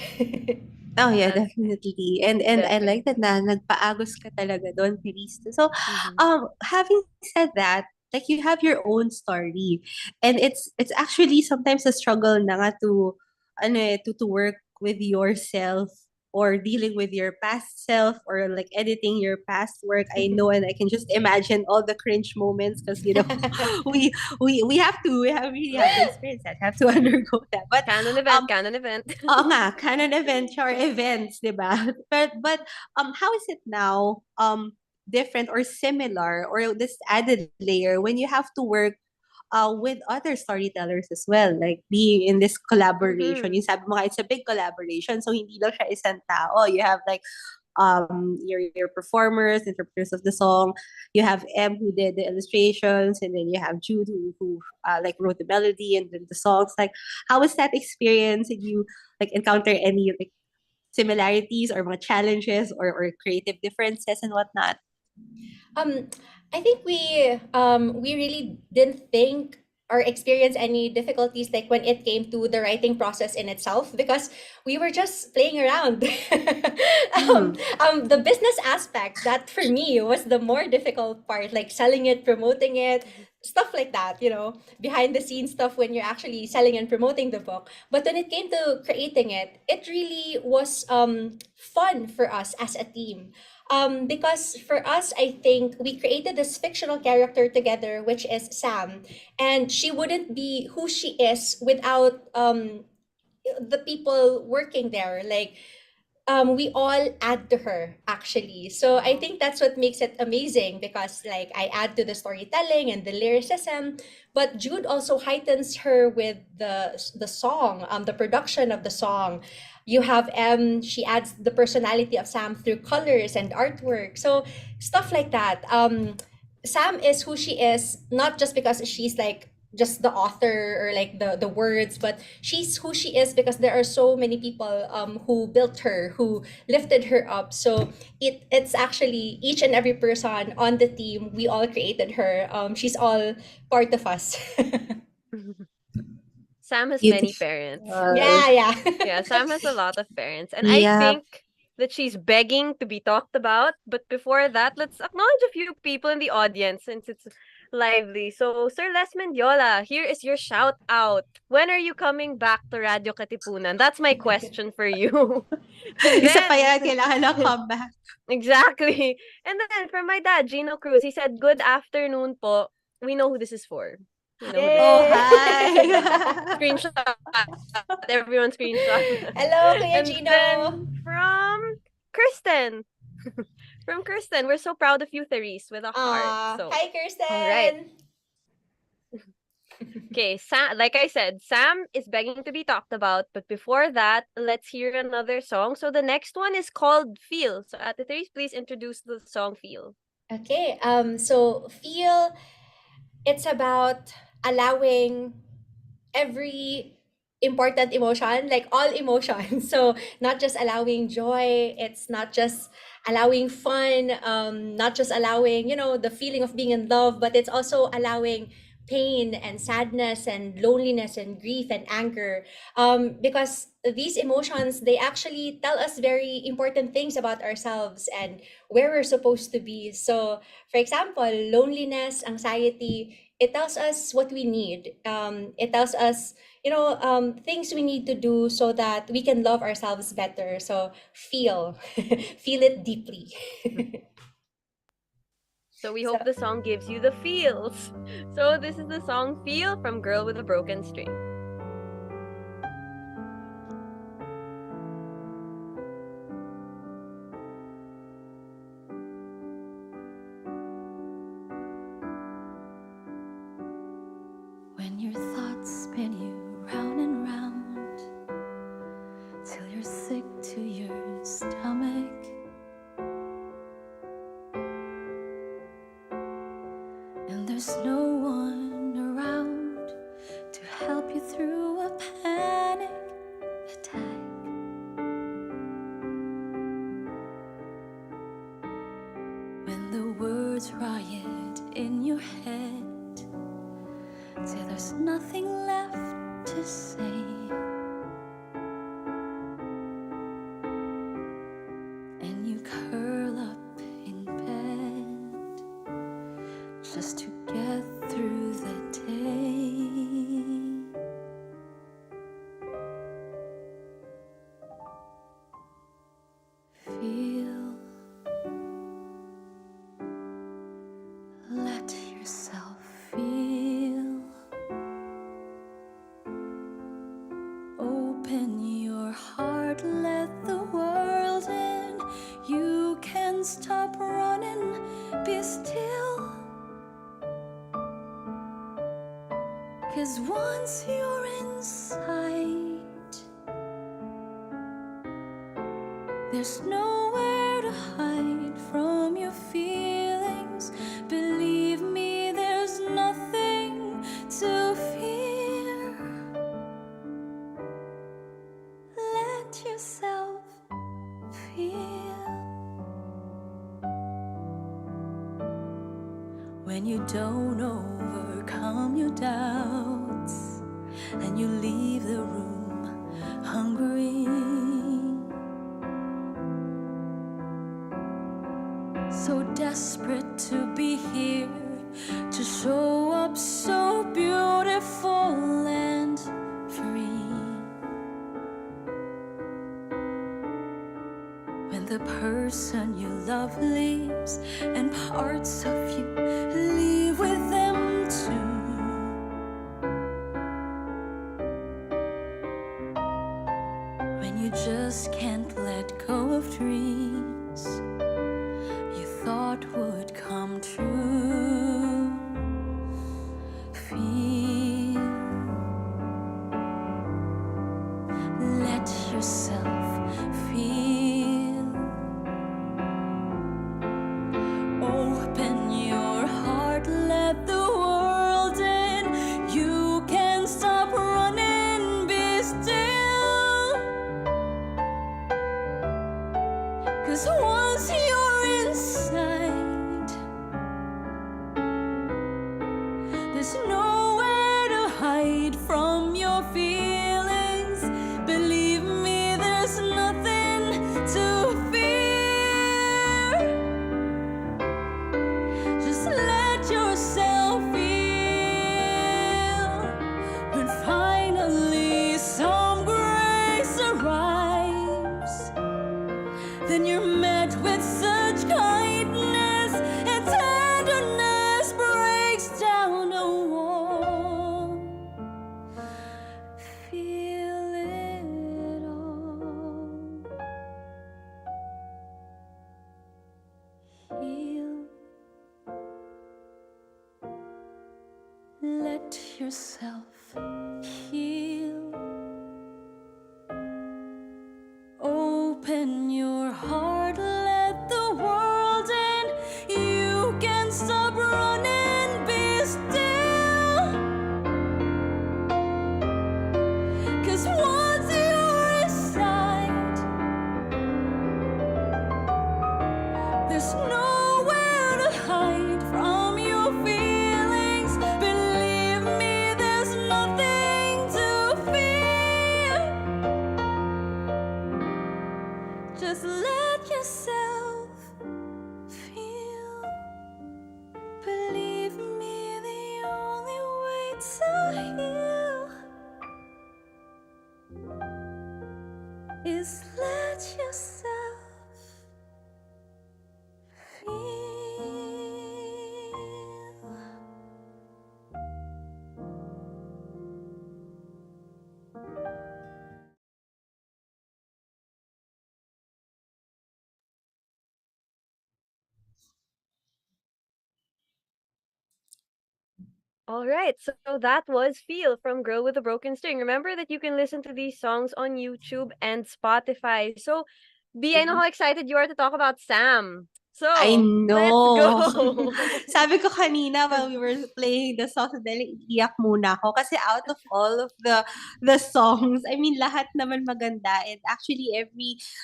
[SPEAKER 8] Oh yeah,
[SPEAKER 10] That's
[SPEAKER 8] definitely. And I like that
[SPEAKER 10] definitely.
[SPEAKER 8] na nagpaagos ka talaga doon, Feliz. So,
[SPEAKER 10] Mhm.
[SPEAKER 8] having said that, like you have your own story, and it's actually sometimes a struggle na nga to to work with yourself, or dealing with your past self, or like editing your past work. I know, and I can just imagine all the cringe moments because we we really have to experience that, have to undergo that. But
[SPEAKER 10] Canon event,
[SPEAKER 8] um
[SPEAKER 10] canon event.
[SPEAKER 8] Oo nga, canon event or events, 'di ba? But how is it now different or similar, or this added layer when you have to work with other storytellers as well. Like, be in this collaboration. Yung sabi mo nga, it's a big collaboration. So, hindi lang siya isang tao. You have like your performers, interpreters of the song. You have M who did the illustrations, and then you have Jude who like wrote the melody and then the songs. Like, how was that experience? Did you like encounter any like similarities or mga challenges or creative differences and whatnot?
[SPEAKER 9] I think we really didn't think or experience any difficulties like when it came to the writing process in itself because we were just playing around. The business aspect that for me was the more difficult part, like selling it, promoting it, stuff like that, behind the scenes stuff when you're actually selling and promoting the book. But when it came to creating it, it really was fun for us as a team. Because for us, I think we created this fictional character together, which is Sam, and she wouldn't be who she is without the people working there. Like, we all add to her actually. So I think that's what makes it amazing because like I add to the storytelling and the lyricism, but Jude also heightens her with the song, the production of the song. You have she adds the personality of Sam through colors and artwork. So stuff like that. Sam is who she is, not just because she's like just the author or like the words, but she's who she is because there are so many people who built her, who lifted her up. So it's actually each and every person on the team, we all created her. She's all part of us.
[SPEAKER 10] Sam has many parents.
[SPEAKER 9] Yeah,
[SPEAKER 10] Sam has a lot of parents. And I think that she's begging to be talked about. But before that, let's acknowledge a few people in the audience since it's lively. So, Sir Les Mendiola, here is your shout out. When are you coming back to Radyo Katipunan? That's my question for you.
[SPEAKER 8] Isa pa yan, kailangan na comeback.
[SPEAKER 10] Exactly. And then from my dad, Gino Cruz, he said, "Good afternoon po. We know who this is for."
[SPEAKER 8] Hi.
[SPEAKER 10] Screenshot. Everyone screenshot.
[SPEAKER 9] Hello, Kuya
[SPEAKER 10] And
[SPEAKER 9] Gino.
[SPEAKER 10] then from Kristen. From Kristen, we're so proud of you, Therese, with a heart. So,
[SPEAKER 9] hi, Kirsten.
[SPEAKER 10] all right. Okay, like I said, Sam is begging to be talked about. But before that, let's hear another song. So the next one is called Feel. So Ate Therese, please introduce the song Feel.
[SPEAKER 9] Okay, so Feel, it's about allowing every important emotion, like all emotions. So not just allowing joy, it's not just allowing fun, not just allowing, the feeling of being in love, but it's also allowing pain and sadness and loneliness and grief and anger, because these emotions, they actually tell us very important things about ourselves and where we're supposed to be. So for example, loneliness, anxiety, it tells us what we need. It tells us things we need to do so that we can love ourselves better. So feel feel it deeply.
[SPEAKER 10] So we hope the song gives you the feels. So this is the song Feel from Girl with a Broken String.
[SPEAKER 2] When your thoughts spin you round and round till you're sick to your stomach, and there's no one around to help you through a panic attack. When the words riot in your head till there's nothing left to say, and you curl up in bed just to get through the day. Feel, let yourself feel. 'Cause once you're inside, there's nowhere to hide from your feelings. Believe me, there's nothing to fear. Let yourself feel. When you don't overcome your doubts and you leave the room hungry, so desperate to be here, to show up so beautiful and free. When the person you love leaves and parts of you leave with them too, when you just can't let go of dreams you thought would come true, feel, let yourself feel. Open your heart, let the world in. You can stop running, be still. 'Cause once you're inside, there's nowhere to hide from your feelings. Believe me, there's nothing to fear. Just let yourself feel. When finally some grace arrives, then you're met with such kindness, and tenderness breaks down a wall. Feel it all. Heal. Let yourself heal. Open your heart, let the world in. You can stop running, be still. 'Cause once you're inside, there's nowhere to hide from your feelings. Believe me, there's nothing to fear. Just let yourself feel. Believe me, the only way to heal is let yourself feel.
[SPEAKER 10] All right, so that was Feel from Girl with a Broken String. Remember that you can listen to these songs on YouTube and Spotify. So, B, I know how excited you are to talk about Sam.
[SPEAKER 8] I
[SPEAKER 10] So, let's
[SPEAKER 8] know.
[SPEAKER 10] go.
[SPEAKER 8] Sabi ko kanina while we were playing the songs, dahil iiyak muna ako. Kasi out of all of the songs, I mean, lahat naman maganda. And actually,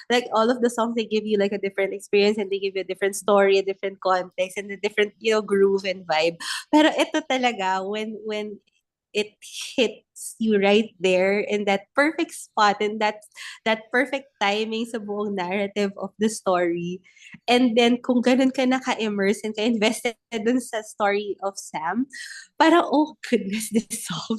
[SPEAKER 8] like, all of the songs, they give you, like, a different experience, and they give you a different story, a different context, and a different, groove and vibe. Pero ito talaga, when it hits you right there in that perfect spot, and that perfect timing sa buong narrative of the story. And then kung ganun ka naka-immerse and ka-invested dun sa story of Sam, parang, oh goodness, this song.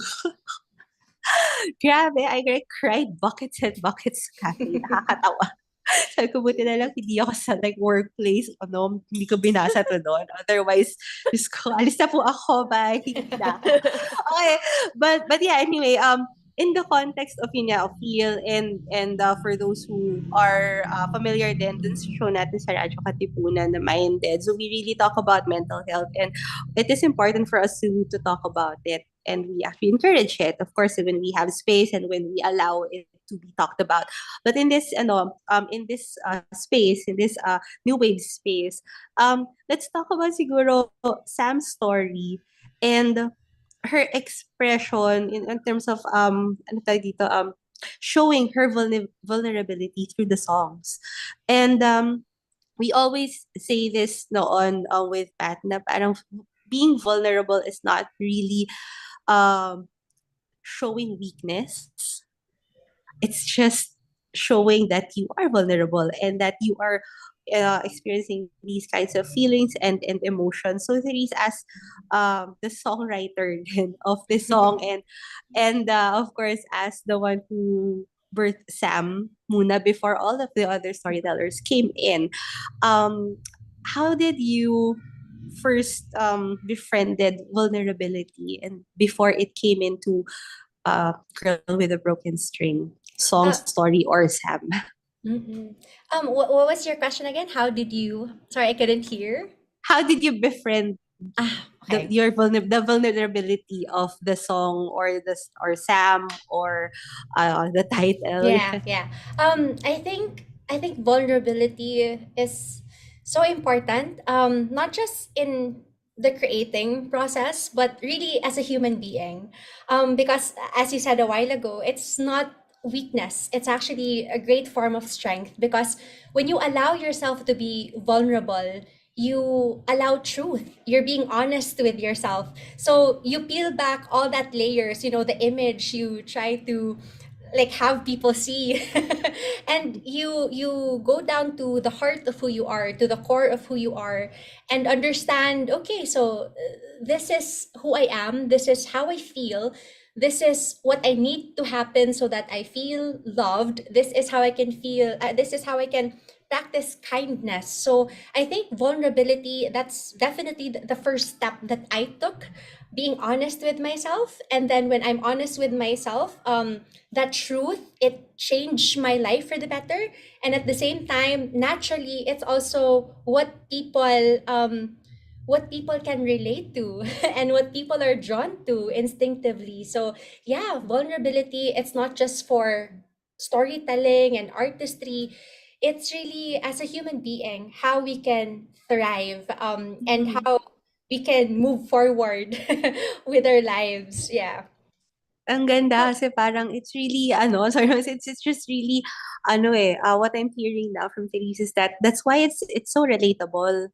[SPEAKER 8] Grabe, I cried buckets and buckets sa cafe. Nakakatawa. Sabi ko, buti na lang hindi ako sa, like, workplace. Hindi ko binasa to doon. Otherwise, Diyos ko, alis na po ako. Bye. Hindi na ako. Okay. But yeah, anyway, in the context of yun nga, of feel and for those who are familiar din dun sa show natin sa Radyo Katipunan na Minded. So we really talk about mental health and it is important for us to talk about it. And we actually encourage it, of course, when we have space and when we allow it to be talked about. But in this space, in this new wave space, let's talk about siguro Sam's story and her expression in terms of ano tawag dito, showing her vulnerability through the songs. And we always say this noon with Pat na parang being vulnerable is not really um showing weakness. It's just showing that you are vulnerable and that you are experiencing these kinds of feelings and emotions. So Therese, as the songwriter of this song and of course as the one who birthed Sam muna before all of the other storytellers came in, how did you first befriended vulnerability and before it came into Girl with a Broken String, song,
[SPEAKER 9] Uh,
[SPEAKER 8] story, or Sam?
[SPEAKER 9] what was your question again? How did you? Sorry, I couldn't hear.
[SPEAKER 8] How did you befriend
[SPEAKER 9] Okay.
[SPEAKER 8] the vulnerability of the song or Sam or the title?
[SPEAKER 9] Yeah, yeah. I think vulnerability is so important. Not just in the creating process, but really as a human being. Because as you said a while ago, it's not weakness. It's actually a great form of strength because when you allow yourself to be vulnerable, you allow truth. You're being honest with yourself. So you peel back all that layers, the image you try to like have people see and you go down to the heart of who you are, to the core of who you are, and understand, okay, so this is who I am, this is how I feel, this is what I need to happen so that I feel loved, this is how I can feel, this is how I can practice kindness. So I think vulnerability, that's definitely the first step that I took, being honest with myself. And then when I'm honest with myself, that truth, it changed my life for the better. And at the same time, naturally, it's also what people can relate to and what people are drawn to instinctively. So yeah, vulnerability, it's not just for storytelling and artistry, it's really as a human being how we can thrive, and how we can move forward with our lives. Yeah.
[SPEAKER 8] Ang ganda kasi parang it's really sorry, it's just really what I'm hearing now from Therese is that that's why it's so relatable.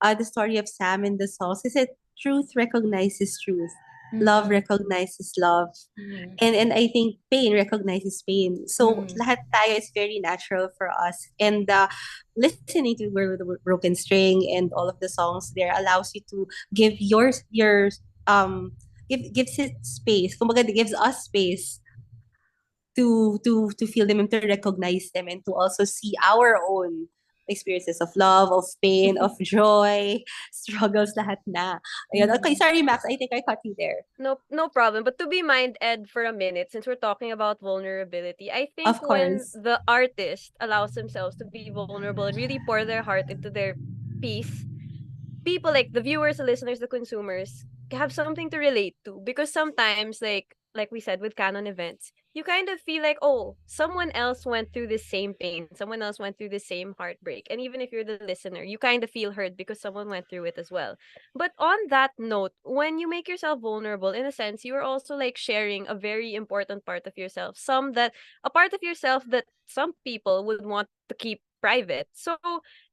[SPEAKER 8] The story of Sam and the songs is that truth recognizes truth. Love recognizes love. And I think pain recognizes pain. So lahat tayo is very natural for us. And listening to Girl with a Broken String and all of the songs there allows you to give your gives it space. Kumbaga, it gives us space to feel them and to recognize them and to also see our own experiences of love, of pain, of joy, struggles, lahat na. Ayun. Okay, sorry Max, I think I caught you there.
[SPEAKER 10] No problem. But to be mind Ed for a minute, since we're talking about vulnerability, I think
[SPEAKER 8] Of
[SPEAKER 10] when
[SPEAKER 8] course.
[SPEAKER 10] the artist allows themselves to be vulnerable and really pour their heart into their piece, people like the viewers, the listeners, the consumers have something to relate to, because sometimes like we said with canon events, you kind of feel like, oh, someone else went through the same pain, someone else went through the same heartbreak, and even if you're the listener, you kind of feel hurt because someone went through it as well. But on that note, when you make yourself vulnerable, in a sense, you are also like sharing a very important part of yourself, a part of yourself that some people would want to keep private. So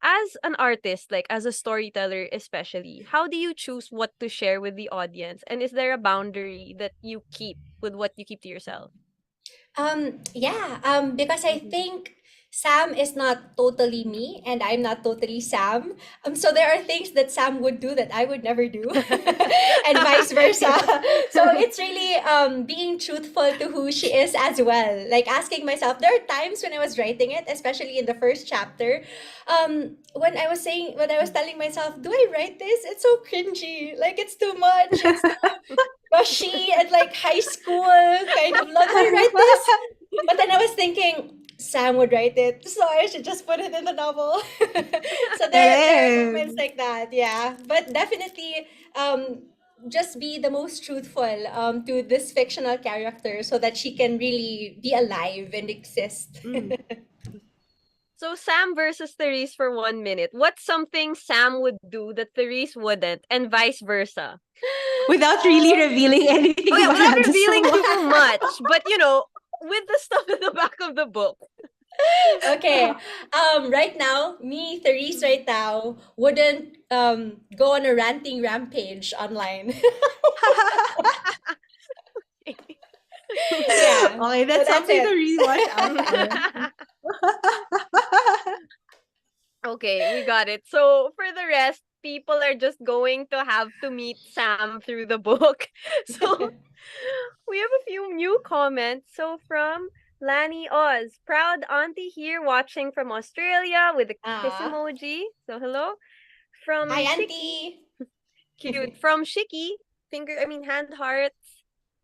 [SPEAKER 10] as an artist, like as a storyteller especially, how do you choose what to share with the audience? And is there a boundary that you keep with what you keep to yourself?
[SPEAKER 9] Yeah, because I think Sam is not totally me and I'm not totally Sam. So there are things that Sam would do that I would never do and vice versa. So it's really being truthful to who she is as well. Like asking myself, there are times when I was writing it, especially in the first chapter, when I was telling myself, do I write this? It's so cringy. Like it's too much. It's too mushy and like high school kind of love. I write this, but then I was thinking Sam would write it, so I should just put it in the novel. So there are moments like that, yeah. But definitely, just be the most truthful to this fictional character so that she can really be alive and exist.
[SPEAKER 10] So Sam versus Therese for 1 minute. What's something Sam would do that Therese wouldn't, and vice versa?
[SPEAKER 8] Without really revealing anything.
[SPEAKER 10] Okay,
[SPEAKER 8] about
[SPEAKER 10] without
[SPEAKER 8] the
[SPEAKER 10] revealing
[SPEAKER 8] song.
[SPEAKER 10] too much, but you know, with the stuff in the back of the book.
[SPEAKER 9] Okay. Right now, me, Therese, right now, wouldn't go on a ranting rampage online. Yeah.
[SPEAKER 8] Okay, that's
[SPEAKER 9] So
[SPEAKER 8] something
[SPEAKER 9] it.
[SPEAKER 8] to really watch out for.
[SPEAKER 10] Okay, we got it. So for the rest, people are just going to have to meet Sam through the book. So we have a few new comments. So from Lani Oz, proud auntie here watching from Australia with a kiss
[SPEAKER 9] Ah.
[SPEAKER 10] emoji. So hello. From
[SPEAKER 9] Hi,
[SPEAKER 10] Shiki,
[SPEAKER 9] auntie.
[SPEAKER 10] cute. From Shiki, hand hearts.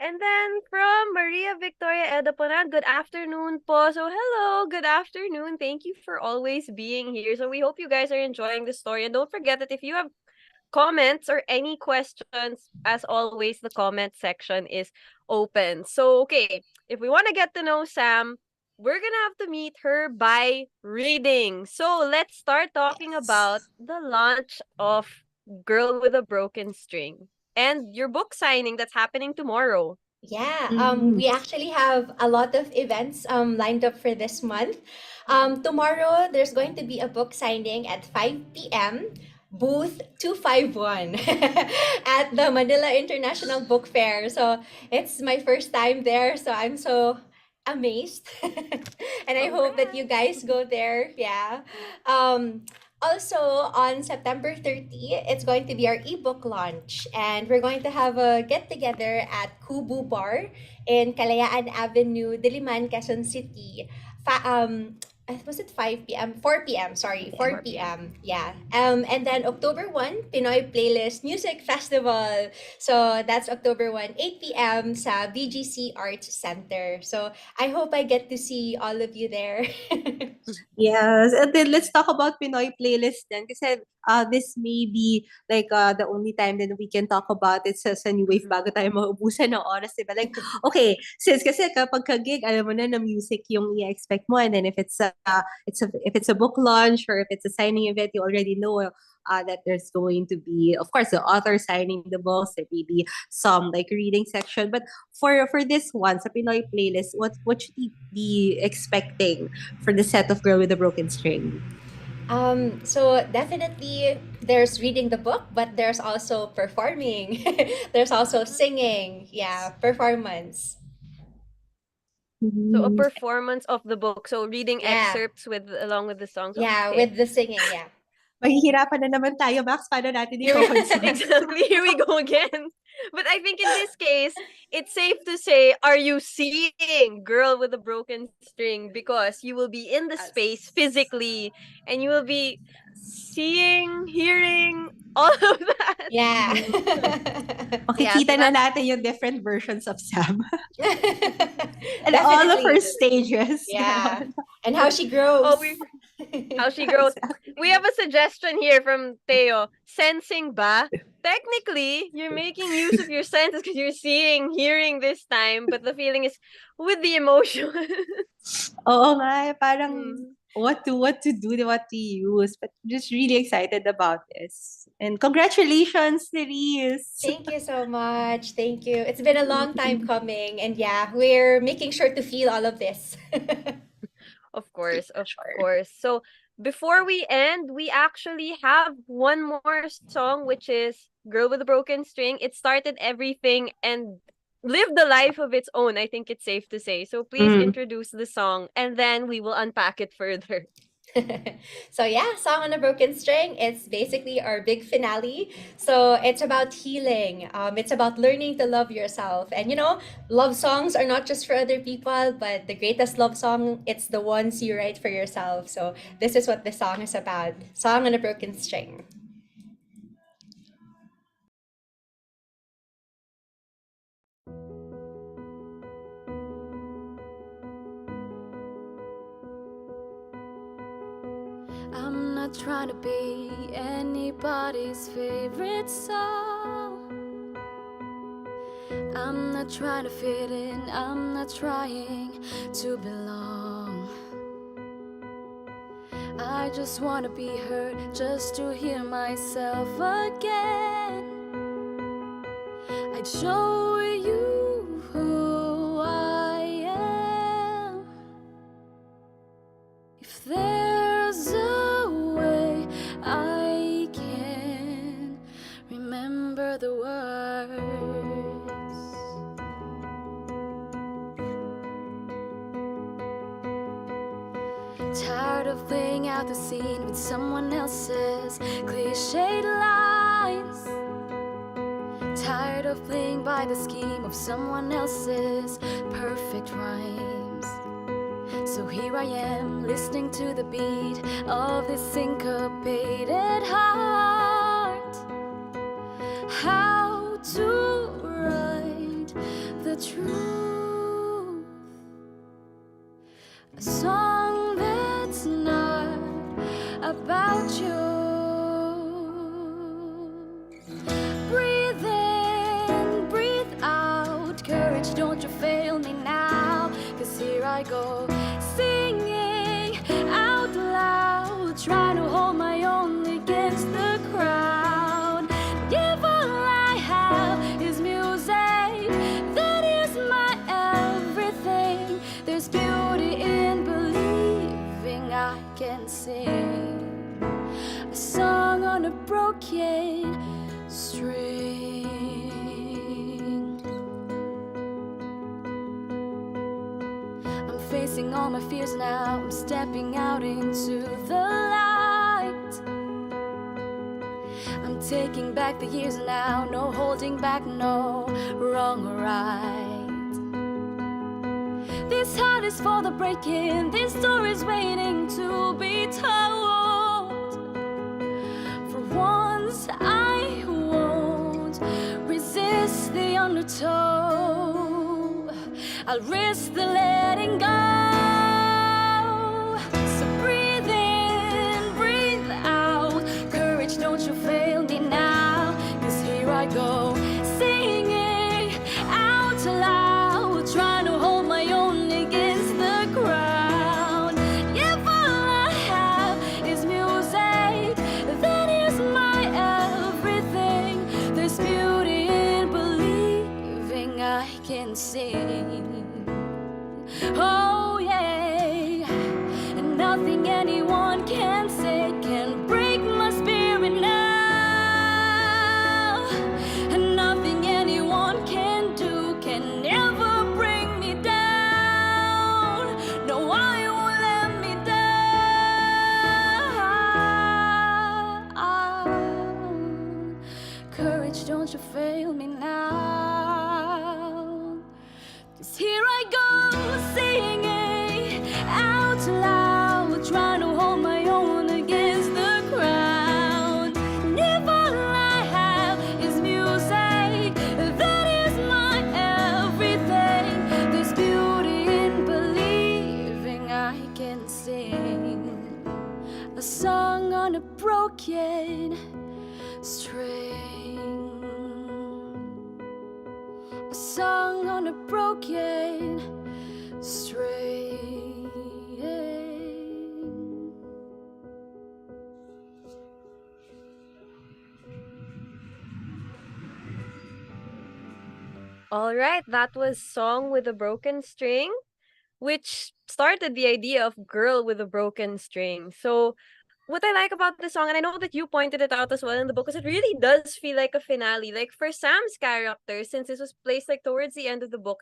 [SPEAKER 10] And then from Maria Victoria Edaponan, good afternoon po. So hello, good afternoon. Thank you for always being here. So we hope you guys are enjoying the story. And don't forget that if you have comments or any questions, as always, the comment section is open. So, okay, if we want to get to know Sam, we're going to have to meet her by reading. So, let's start talking about the launch of Girl with a Broken String and your book signing that's happening tomorrow.
[SPEAKER 9] Yeah, we actually have a lot of events lined up for this month. Tomorrow, there's going to be a book signing at 5 p.m., booth 251 at the Manila International Book Fair. So it's my first time there, so I'm so amazed. And I hope that you guys go there. Yeah. Also, on September 30, it's going to be our ebook launch, and we're going to have a get together at Kubu Bar in Kalayaan Avenue, Diliman, Quezon City. Was it 5 p.m.? 4 p.m. Sorry, 4 p.m. Yeah. And then October 1, Pinoy Playlist Music Festival. So that's October 1, 8 p.m. sa BGC Arts Center. So I hope I get to see all of you there.
[SPEAKER 8] Yes, and then let's talk about Pinoy playlist then kasi this may be like the only time that we can talk about it sa New Wave bago tayo maubusan ng oras, diba? Like, okay, since kasi kapag ka-gig, alam mo na music yung i-expect mo, and then if it's a book launch or if it's a signing event, you already know that there's going to be, of course, the author signing the books, there may be some like reading section, but for this one, sa Pinoy playlist, what should we be expecting for the set of Girl with a Broken String?
[SPEAKER 9] So definitely there's reading the book, but there's also performing. There's also singing. Yeah, performance.
[SPEAKER 10] So a performance of the book. So reading
[SPEAKER 9] Yeah.
[SPEAKER 10] excerpts along with the songs.
[SPEAKER 9] Yeah,
[SPEAKER 10] Okay.
[SPEAKER 9] with the singing, yeah.
[SPEAKER 8] Mahihirapan na naman tayo, Max. Paano natin i-concert?
[SPEAKER 10] Exactly. Here we go again. But I think in this case, it's safe to say, are you seeing Girl with a Broken String? Because you will be in the space physically and you will be seeing, hearing, all of that.
[SPEAKER 9] Yeah.
[SPEAKER 8] Makikita na natin yung different versions of Sam. And all of her stages.
[SPEAKER 9] Yeah. And how she grows.
[SPEAKER 10] How she grows. We have a suggestion here from Teo. Sensing ba? Technically, you're making use of your senses because you're seeing, hearing this time, but the feeling is with the emotion.
[SPEAKER 8] Oo nga, parang what to do, what to use. But just really excited about this. And congratulations, Therese.
[SPEAKER 9] Thank you so much. Thank you. It's been a long time coming. And yeah, we're making sure to feel all of this.
[SPEAKER 10] Of course. So before we end, we actually have one more song, which is Girl with a Broken String. It started everything and lived the life of its own, I think it's safe to say. So please introduce the song and then we will unpack it further.
[SPEAKER 9] So yeah, Song on a Broken String, it's basically our big finale. So it's about healing. It's about learning to love yourself. And you know, love songs are not just for other people, but the greatest love song, it's the ones you write for yourself. So this is what the song is about. Song on a Broken String.
[SPEAKER 6] I'm not trying to be anybody's favorite song. I'm not trying to fit in, I'm not trying to belong. I just wanna be heard, just to hear myself again. I'd show you who I am. If there's a way I can remember the words. Tired of playing out the scene with someone else's cliched lines. Tired of playing by the scheme of someone else's perfect rhymes. So here I am, listening to the beat of this syncopated heart. How to write the truth. A song that's not about you. Breathe in, breathe out. Courage, don't you fail me now. 'Cause here I go, singing out loud, trying to hold my own against the crowd. If all I have is music, that is my everything. There's beauty in believing I can sing a song on a broken string. I'm facing all my fears now, I'm stepping out into the light. I'm taking back the years now, no holding back, no wrong or right. This heart is for the breaking, this story's waiting to be told. For once I won't resist the undertow. I'll risk the letting go. So breathe in, breathe out. Courage, don't you fail me now. 'Cause here I go, singing out loud, trying to hold my own against the crowd. If all I have is music, that is my everything. There's beauty in believing I can sing. Oh yeah, and nothing anyone can say can break my spirit now. And nothing anyone can do can ever bring me down. No, I won't let me down. Courage, don't you fail me now. 'Cause here I go, singing out loud, trying to hold my own against the crowd. And if all I have is music, that is my everything. There's beauty in believing I can sing a song on a broken string. A song on a broken string.
[SPEAKER 10] All right, that was Song with a Broken String, which started the idea of Girl with a Broken String. So, what I like about the song, and I know that you pointed it out as well in the book, is it really does feel like a finale. Like for Sam's character, since this was placed like towards the end of the book,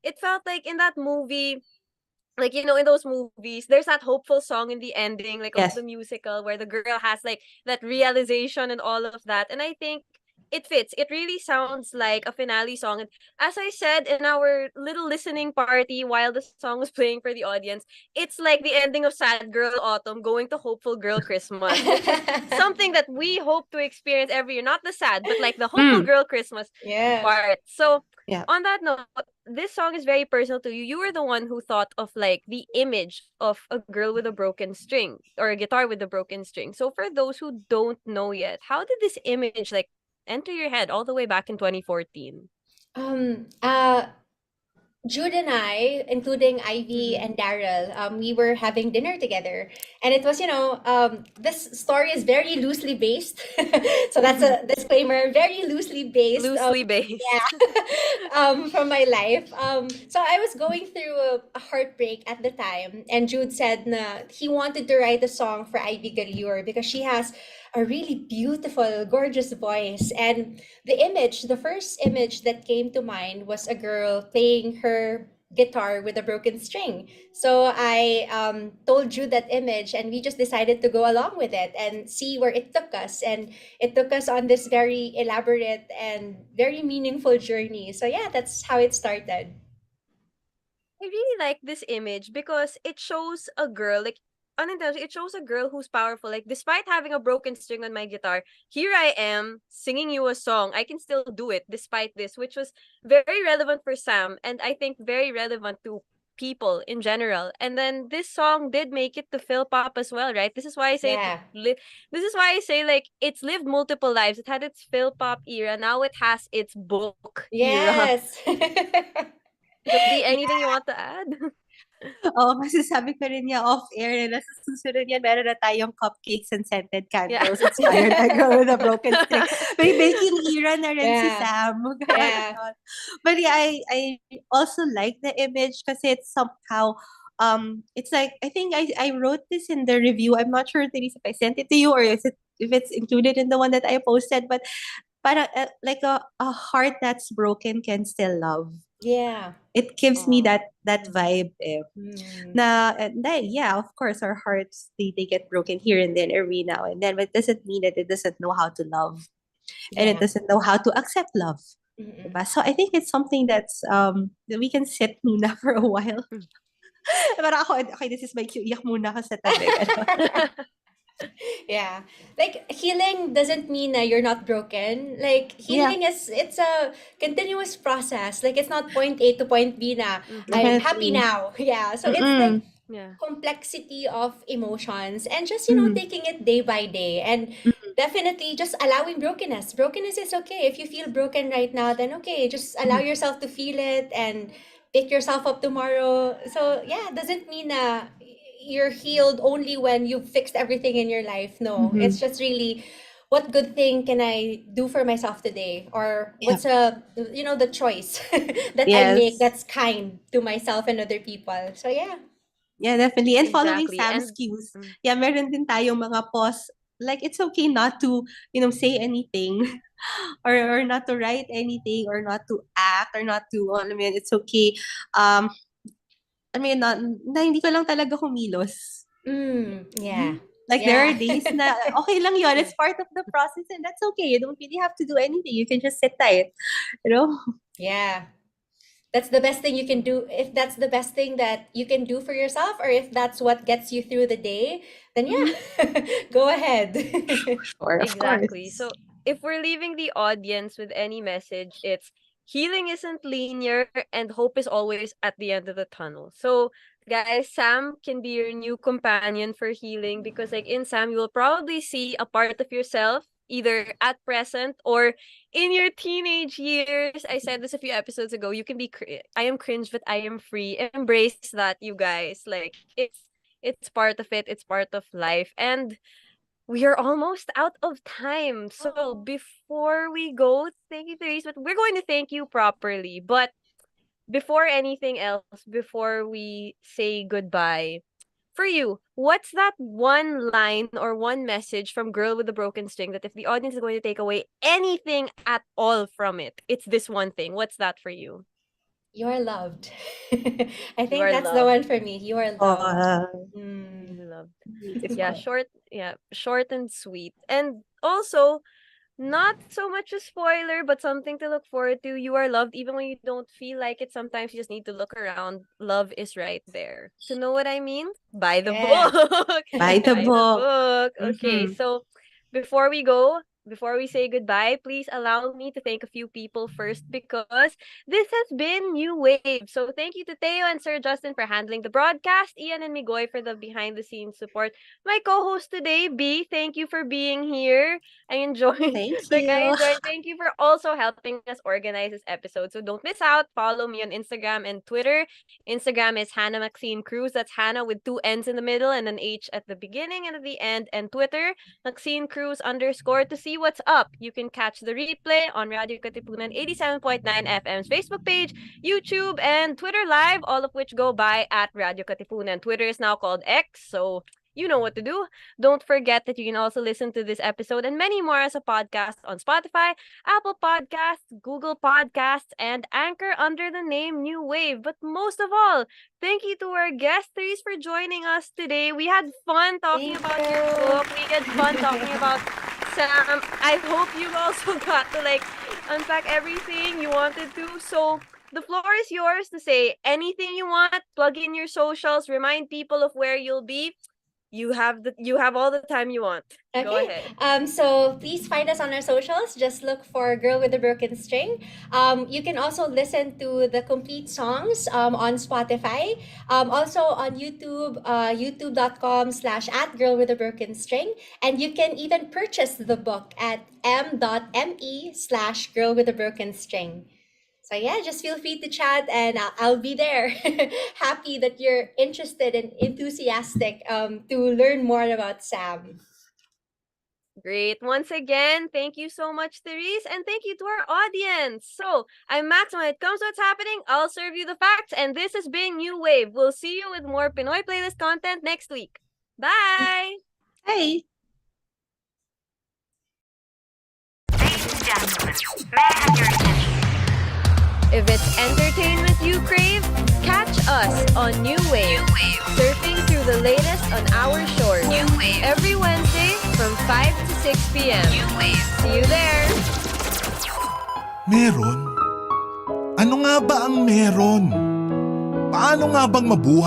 [SPEAKER 10] it felt like in that movie, like in those movies, there's that hopeful song in the ending, like of
[SPEAKER 8] Yes.
[SPEAKER 10] the musical, where the girl has like that realization and all of that. And I think it fits. It really sounds like a finale song. And as I said in our little listening party while the song was playing for the audience, it's like the ending of Sad Girl Autumn going to Hopeful Girl Christmas, which is something that we hope to experience every year. Not the sad, but like the Hopeful Girl Christmas
[SPEAKER 9] Yeah.
[SPEAKER 10] part. So
[SPEAKER 8] Yeah.
[SPEAKER 10] on that note, this song is very personal to you. You were the one who thought of like the image of a girl with a broken string or a guitar with a broken string. So for those who don't know yet, how did this image like enter your head all the way back in 2014?
[SPEAKER 9] Um, uh, Jude and I, including Ivy
[SPEAKER 10] Mm-hmm.
[SPEAKER 9] and Daryl, we were having dinner together. And it was, this story is very loosely based. So that's a disclaimer, very loosely based.
[SPEAKER 10] Loosely based.
[SPEAKER 9] Yeah, from my life. So I was going through a heartbreak at the time. And Jude said na he wanted to write a song for Ivy Galure because she has a really beautiful, gorgeous voice. And the first image that came to mind was a girl playing her guitar with a broken string. So I told Jude that image, and we just decided to go along with it and see where it took us. And it took us on this very elaborate and very meaningful journey. So yeah, that's how it started.
[SPEAKER 10] I really like this image because it shows a girl, like unintentionally, it shows a girl who's powerful. Like, despite having a broken string on my guitar, here I am singing you a song. I can still do it despite this, which was very relevant for Sam, and I think very relevant to people in general. And then this song did make it to Phil Pop as well, right? This is why I say
[SPEAKER 9] Yeah.
[SPEAKER 10] this is why I say like it's lived multiple lives. It had its Phil Pop era. Now it has its book era.
[SPEAKER 9] Yes.
[SPEAKER 10] So, D, anything you want to add?
[SPEAKER 8] Oo, masasabi ko rin niya off-air na sa susunod yan, meron na tayong cupcakes and scented candles inspired by Girl with a Broken String. May baking era na rin si
[SPEAKER 9] Yeah.
[SPEAKER 8] Sam.
[SPEAKER 9] Yeah.
[SPEAKER 8] But yeah, I also like the image kasi it's somehow, it's like, I think I wrote this in the review. I'm not sure, Therese, if I sent it to you or if it's included in the one that I posted, but para like a heart that's broken can still love.
[SPEAKER 9] Yeah.
[SPEAKER 8] It gives me
[SPEAKER 10] Aw.
[SPEAKER 8] that vibe eh.
[SPEAKER 9] Mm.
[SPEAKER 8] Yeah, of course, our hearts, they get broken here and then every now and then, but it doesn't mean that it doesn't know how to love and it
[SPEAKER 9] Yeah.
[SPEAKER 8] doesn't know how to accept love.
[SPEAKER 9] Mm-mm.
[SPEAKER 8] Diba? So I think it's something that we can sit muna for a while. Parang ako, okay, this is my cue. Iyak muna ka sa tabi.
[SPEAKER 9] Yeah. Like healing doesn't mean that you're not broken. Like healing it's a continuous process. Like it's not point A to point B na I'm happy
[SPEAKER 8] Definitely.
[SPEAKER 9] now. Yeah. So it's like
[SPEAKER 10] Yeah.
[SPEAKER 9] complexity of emotions and just taking it day by day and definitely just allowing brokenness is okay. If you feel broken right now, then okay, just allow yourself to feel it and pick yourself up tomorrow. So yeah, it doesn't mean you're healed only when you've fixed everything in your life. No, it's just really what good thing can I do for myself today, or what's the choice that I make
[SPEAKER 8] Yes.
[SPEAKER 9] that's kind to myself and other people. So yeah.
[SPEAKER 8] Yeah, definitely. And following
[SPEAKER 10] Exactly.
[SPEAKER 8] Sam's
[SPEAKER 10] And
[SPEAKER 8] cues. Yeah, meron din tayong mga pause. Like, it's okay not to, say anything or not to write anything or not to act or not to, alam mo yun, it's okay. I mean, na hindi ko lang talaga kumilos.
[SPEAKER 9] Yeah.
[SPEAKER 8] Like, there
[SPEAKER 9] Yeah.
[SPEAKER 8] are days na okay lang yun. It's part of the process and that's okay. You don't really have to do anything. You can just sit tight,
[SPEAKER 9] Yeah. That's the best thing you can do. If that's the best thing that you can do for yourself, or if that's what gets you through the day, then yeah, go ahead.
[SPEAKER 8] Or of
[SPEAKER 10] exactly.
[SPEAKER 8] course.
[SPEAKER 10] So if we're leaving the audience with any message, it's healing isn't linear and hope is always at the end of the tunnel. So guys, Sam can be your new companion for healing because like in Sam, you will probably see a part of yourself either at present or in your teenage years. I said this a few episodes ago. You can be I am cringe but I am free. Embrace that, you guys. Like it's part of it. It's part of life. And we are almost out of time. So before we go, thank you, Therese, but we're going to thank you properly. But before anything else, before we say goodbye, for you, what's that one line or one message from Girl with the Broken String that if the audience is going to take away anything at all from it, it's this one thing? What's that for you?
[SPEAKER 9] You are loved. I
[SPEAKER 10] You
[SPEAKER 9] think
[SPEAKER 10] are
[SPEAKER 9] that's the
[SPEAKER 10] loved.
[SPEAKER 9] one for me. You are loved.
[SPEAKER 10] You loved.
[SPEAKER 8] Beautiful.
[SPEAKER 10] Short and sweet. And also, not so much a spoiler, but something to look forward to. You are loved even when you don't feel like it. Sometimes you just need to look around. Love is right there. To know what I mean? Buy the
[SPEAKER 9] Yeah.
[SPEAKER 10] book.
[SPEAKER 8] Buy the book.
[SPEAKER 10] Okay, so before we go, before we say goodbye, please allow me to thank a few people first because this has been New Wave. So thank you to Teo and Sir Justin for handling the broadcast, Ian and Migoy for the behind the scenes support. My co-host today, B, thank you for being here. I enjoyed
[SPEAKER 8] Thank you.
[SPEAKER 10] Thank you for also helping us organize this episode. So don't miss out. Follow me on Instagram and Twitter. Instagram is Hannah Maxine Cruz. That's Hannah with two N's in the middle and an H at the beginning and at the end. And Twitter, Maxine Cruz _ to see what's up. You can catch the replay on Radio Katipunan 87.9 FM's Facebook page, YouTube, and Twitter Live, all of which go by at Radio Katipunan. Twitter is now called X, so you know what to do. Don't forget that you can also listen to this episode and many more as a podcast on Spotify, Apple Podcasts, Google Podcasts, and Anchor under the name New Wave. But most of all, thank you to our guest, Therese, for joining us today. We had fun talking about your book. We had fun talking about Sam. I hope you also got to unpack everything you wanted to. So the floor is yours to say anything you want, plug in your socials, remind people of where you'll be. You have all the time you want.
[SPEAKER 9] Okay.
[SPEAKER 10] Go ahead.
[SPEAKER 9] So please find us on our socials. Just look for Girl with a Broken String. You can also listen to the complete songs on Spotify. Also on YouTube, youtube.com/@girlwithabrokenstring. And you can even purchase the book at m.me/girlwithabrokenstring. So yeah, just feel free to chat and I'll be there. Happy that you're interested and enthusiastic to learn more about Sam.
[SPEAKER 10] Great. Once again, thank you so much, Therese, and thank you to our audience. So, I'm Max. When it comes to what's happening, I'll serve you the facts, and this has been New Wave. We'll see you with more Pinoy playlist content next week. Bye!
[SPEAKER 8] Hey.
[SPEAKER 7] Ladies and gentlemen, may I have your attention? If it's entertainment you crave, catch us on New Wave. Surfing through the latest on our shores. New Wave. Every Wednesday from 5 to 6 p.m. New Wave. See you there.
[SPEAKER 1] Meron? Ano nga ba ang meron? Paano nga bang mabuhay?